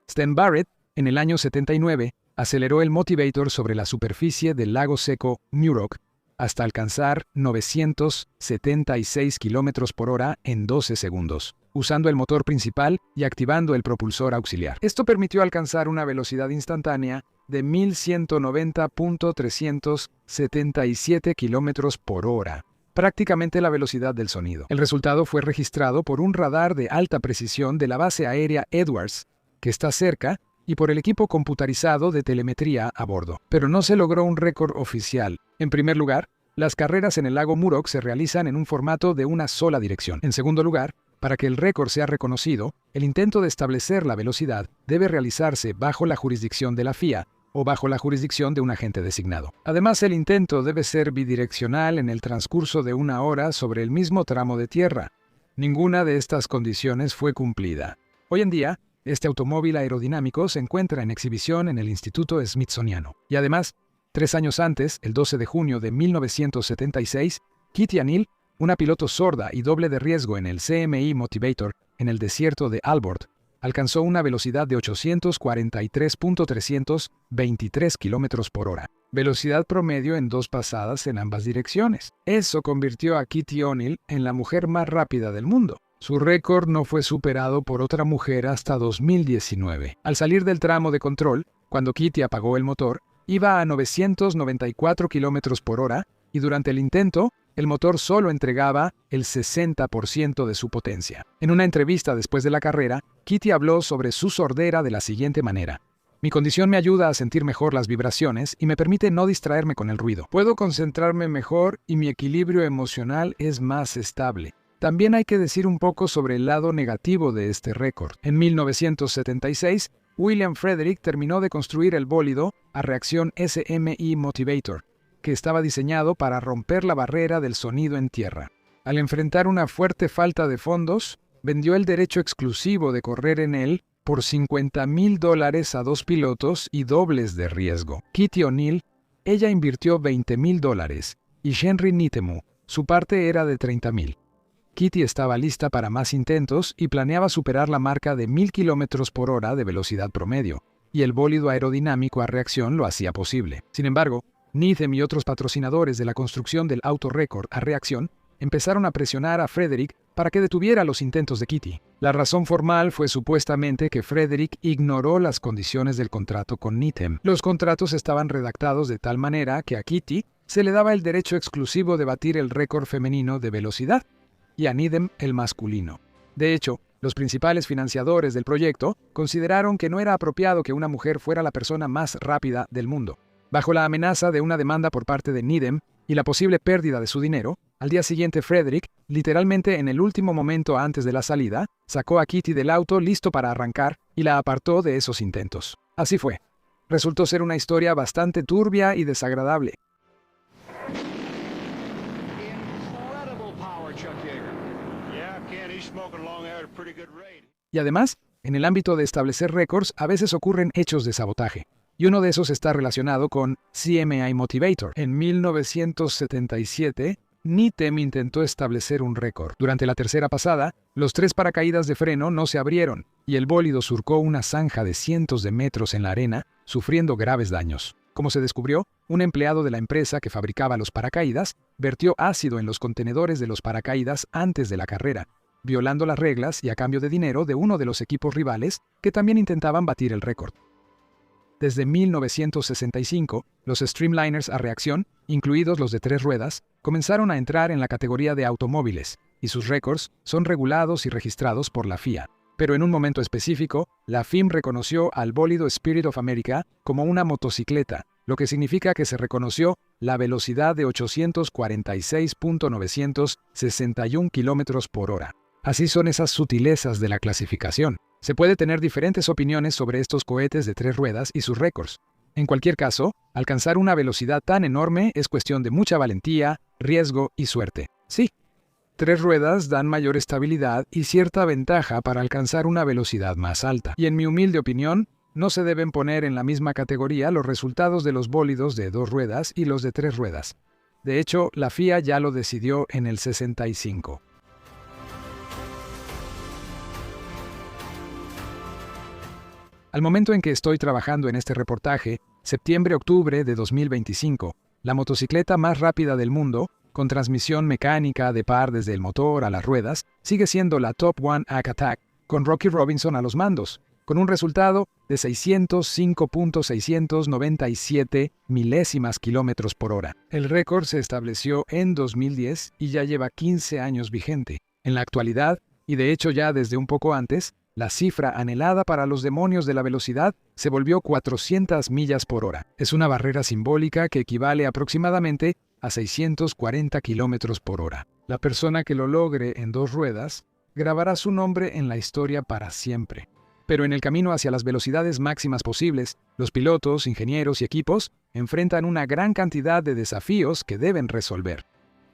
Stan Barrett, en el año 79, aceleró el Motivator sobre la superficie del lago seco Muroc hasta alcanzar 976 km por hora en 12 segundos, usando el motor principal y activando el propulsor auxiliar. Esto permitió alcanzar una velocidad instantánea de 1.190.377 km por hora, prácticamente la velocidad del sonido. El resultado fue registrado por un radar de alta precisión de la base aérea Edwards, que está cerca, y por el equipo computarizado de telemetría a bordo. Pero no se logró un récord oficial. En primer lugar, las carreras en el lago Muroc se realizan en un formato de una sola dirección. En segundo lugar, para que el récord sea reconocido, el intento de establecer la velocidad debe realizarse bajo la jurisdicción de la FIA o bajo la jurisdicción de un agente designado. Además, el intento debe ser bidireccional en el transcurso de 1 hora sobre el mismo tramo de tierra. Ninguna de estas condiciones fue cumplida. Hoy en día, este automóvil aerodinámico se encuentra en exhibición en el Instituto Smithsoniano. Y además, 3 años antes, el 12 de junio de 1976, Kitty Anil, una piloto sorda y doble de riesgo en el CMI Motivator en el desierto de Albord, alcanzó una velocidad de 843.323 km por hora, velocidad promedio en 2 pasadas en ambas direcciones. Eso convirtió a Kitty O'Neill en la mujer más rápida del mundo. Su récord no fue superado por otra mujer hasta 2019. Al salir del tramo de control, cuando Kitty apagó el motor, iba a 994 km por hora y durante el intento, el motor solo entregaba el 60% de su potencia. En una entrevista después de la carrera, Kitty habló sobre su sordera de la siguiente manera: "Mi condición me ayuda a sentir mejor las vibraciones y me permite no distraerme con el ruido. Puedo concentrarme mejor y mi equilibrio emocional es más estable". También hay que decir un poco sobre el lado negativo de este récord. En 1976, William Frederick terminó de construir el bólido a reacción SMI Motivator, que estaba diseñado para romper la barrera del sonido en tierra. Al enfrentar una fuerte falta de fondos, vendió el derecho exclusivo de correr en él por $50,000 a 2 pilotos y dobles de riesgo. Kitty O'Neill, ella invirtió $20,000 y Henry Nietemu, su parte era de $30,000. Kitty estaba lista para más intentos y planeaba superar la marca de 1000 km/h de velocidad promedio, y el bólido aerodinámico a reacción lo hacía posible. Sin embargo, Needham y otros patrocinadores de la construcción del auto récord a reacción empezaron a presionar a Frederick para que detuviera los intentos de Kitty. La razón formal fue supuestamente que Frederick ignoró las condiciones del contrato con Needham. Los contratos estaban redactados de tal manera que a Kitty se le daba el derecho exclusivo de batir el récord femenino de velocidad y a Needham el masculino. De hecho, los principales financiadores del proyecto consideraron que no era apropiado que una mujer fuera la persona más rápida del mundo. Bajo la amenaza de una demanda por parte de Needham y la posible pérdida de su dinero, al día siguiente Frederick, literalmente en el último momento antes de la salida, sacó a Kitty del auto listo para arrancar y la apartó de esos intentos. Así fue. Resultó ser una historia bastante turbia y desagradable. Y además, en el ámbito de establecer récords, a veces ocurren hechos de sabotaje. Y uno de esos está relacionado con CMI Motivator. En 1977, Needham intentó establecer un récord. Durante la tercera pasada, los 3 paracaídas de freno no se abrieron y el bólido surcó una zanja de cientos de metros en la arena, sufriendo graves daños. Como se descubrió, un empleado de la empresa que fabricaba los paracaídas vertió ácido en los contenedores de los paracaídas antes de la carrera, violando las reglas y a cambio de dinero de uno de los equipos rivales que también intentaban batir el récord. Desde 1965, los Streamliners a reacción, incluidos los de 3 ruedas, comenzaron a entrar en la categoría de automóviles, y sus récords son regulados y registrados por la FIA. Pero en un momento específico, la FIM reconoció al bólido Spirit of America como una motocicleta, lo que significa que se reconoció la velocidad de 846.961 km/h. Así son esas sutilezas de la clasificación. Se puede tener diferentes opiniones sobre estos cohetes de 3 ruedas y sus récords. En cualquier caso, alcanzar una velocidad tan enorme es cuestión de mucha valentía, riesgo y suerte. Sí, 3 ruedas dan mayor estabilidad y cierta ventaja para alcanzar una velocidad más alta. Y en mi humilde opinión, no se deben poner en la misma categoría los resultados de los bólidos de 2 ruedas y los de 3 ruedas. De hecho, la FIA ya lo decidió en el 65. Al momento en que estoy trabajando en este reportaje, septiembre-octubre de 2025, la motocicleta más rápida del mundo, con transmisión mecánica de par desde el motor a las ruedas, sigue siendo la Top One Hack Attack, con Rocky Robinson a los mandos, con un resultado de 605.697 milésimas kilómetros por hora. El récord se estableció en 2010 y ya lleva 15 años vigente. En la actualidad, y de hecho ya desde un poco antes, la cifra anhelada para los demonios de la velocidad se volvió 400 millas por hora. Es una barrera simbólica que equivale aproximadamente a 640 kilómetros por hora. La persona que lo logre en 2 ruedas grabará su nombre en la historia para siempre. Pero en el camino hacia las velocidades máximas posibles, los pilotos, ingenieros y equipos enfrentan una gran cantidad de desafíos que deben resolver.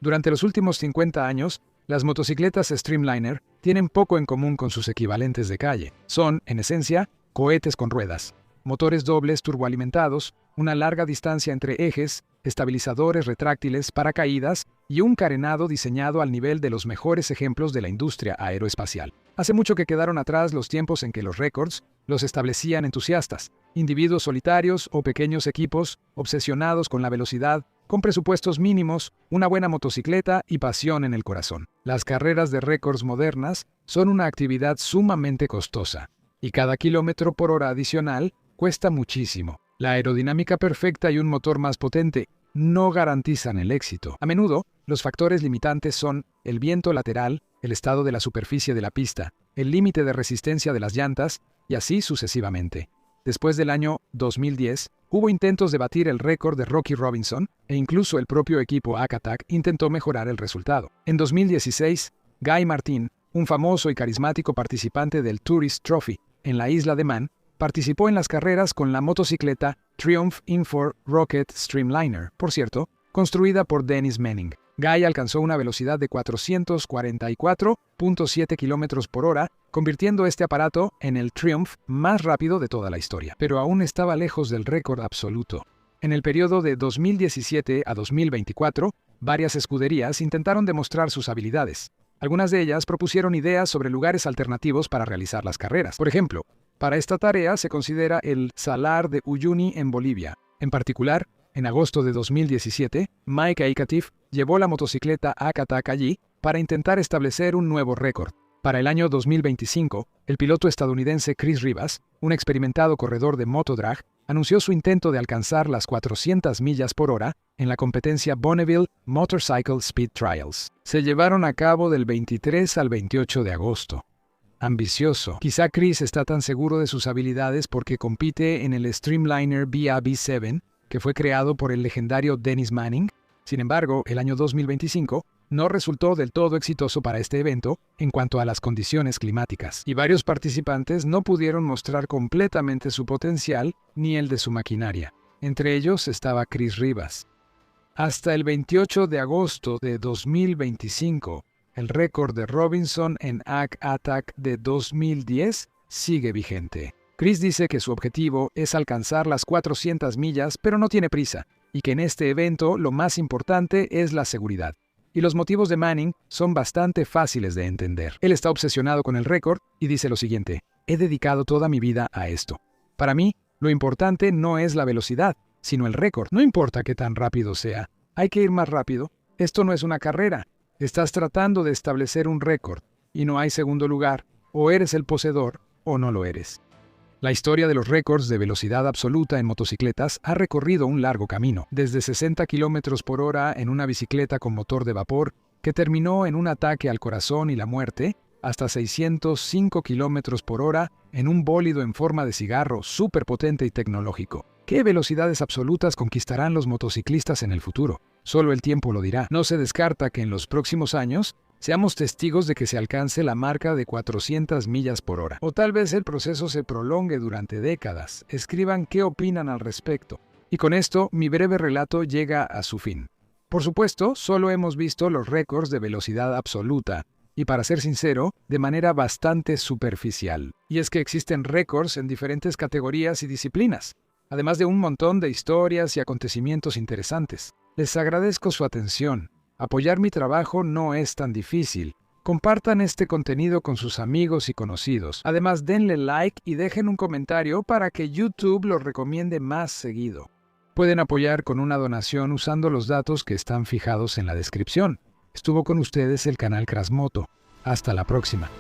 Durante los últimos 50 años, las motocicletas Streamliner tienen poco en común con sus equivalentes de calle. Son, en esencia, cohetes con ruedas, motores dobles turboalimentados, una larga distancia entre ejes, estabilizadores retráctiles, paracaídas y un carenado diseñado al nivel de los mejores ejemplos de la industria aeroespacial. Hace mucho que quedaron atrás los tiempos en que los récords los establecían entusiastas, individuos solitarios o pequeños equipos obsesionados con la velocidad, con presupuestos mínimos, una buena motocicleta y pasión en el corazón. Las carreras de récords modernas son una actividad sumamente costosa, y cada kilómetro por hora adicional cuesta muchísimo. La aerodinámica perfecta y un motor más potente no garantizan el éxito. A menudo, los factores limitantes son el viento lateral, el estado de la superficie de la pista, el límite de resistencia de las llantas, y así sucesivamente. Después del año 2010, hubo intentos de batir el récord de Rocky Robinson, e incluso el propio equipo Hack Attack intentó mejorar el resultado. En 2016, Guy Martin, un famoso y carismático participante del Tourist Trophy en la isla de Man, participó en las carreras con la motocicleta Triumph Infor Rocket Streamliner, por cierto, construida por Dennis Manning. Guy alcanzó una velocidad de 444.7 km por hora, convirtiendo este aparato en el Triumph más rápido de toda la historia. Pero aún estaba lejos del récord absoluto. En el periodo de 2017 a 2024, varias escuderías intentaron demostrar sus habilidades. Algunas de ellas propusieron ideas sobre lugares alternativos para realizar las carreras. Por ejemplo, para esta tarea se considera el Salar de Uyuni en Bolivia. En particular, en agosto de 2017, Mike Aikatif llevó la motocicleta Akatak allí para intentar establecer un nuevo récord. Para el año 2025, el piloto estadounidense Chris Rivas, un experimentado corredor de motodrag, anunció su intento de alcanzar las 400 millas por hora en la competencia Bonneville Motorcycle Speed Trials. Se llevaron a cabo del 23 al 28 de agosto. Ambicioso. Quizá Chris está tan seguro de sus habilidades porque compite en el Streamliner BA-B7, que fue creado por el legendario Dennis Manning. Sin embargo, el año 2025 no resultó del todo exitoso para este evento en cuanto a las condiciones climáticas, y varios participantes no pudieron mostrar completamente su potencial ni el de su maquinaria. Entre ellos estaba Chris Rivas. Hasta el 28 de agosto de 2025, el récord de Robinson en Akatak de 2010 sigue vigente. Chris dice que su objetivo es alcanzar las 400 millas, pero no tiene prisa, y que en este evento lo más importante es la seguridad. Y los motivos de Manning son bastante fáciles de entender. Él está obsesionado con el récord y dice lo siguiente: he dedicado toda mi vida a esto. Para mí, lo importante no es la velocidad, sino el récord. No importa qué tan rápido sea, hay que ir más rápido. Esto no es una carrera. Estás tratando de establecer un récord, y no hay segundo lugar. O eres el poseedor, o no lo eres. La historia de los récords de velocidad absoluta en motocicletas ha recorrido un largo camino, desde 60 km por hora en una bicicleta con motor de vapor, que terminó en un ataque al corazón y la muerte, hasta 605 km por hora en un bólido en forma de cigarro superpotente y tecnológico. ¿Qué velocidades absolutas conquistarán los motociclistas en el futuro? Solo el tiempo lo dirá. No se descarta que en los próximos años seamos testigos de que se alcance la marca de 400 millas por hora. O tal vez el proceso se prolongue durante décadas. Escriban qué opinan al respecto. Y con esto, mi breve relato llega a su fin. Por supuesto, solo hemos visto los récords de velocidad absoluta, y para ser sincero, de manera bastante superficial. Y es que existen récords en diferentes categorías y disciplinas, además de un montón de historias y acontecimientos interesantes. Les agradezco su atención. Apoyar mi trabajo no es tan difícil. Compartan este contenido con sus amigos y conocidos. Además, denle like y dejen un comentario para que YouTube lo recomiende más seguido. Pueden apoyar con una donación usando los datos que están fijados en la descripción. Estuvo con ustedes el canal Crasmoto. Hasta la próxima.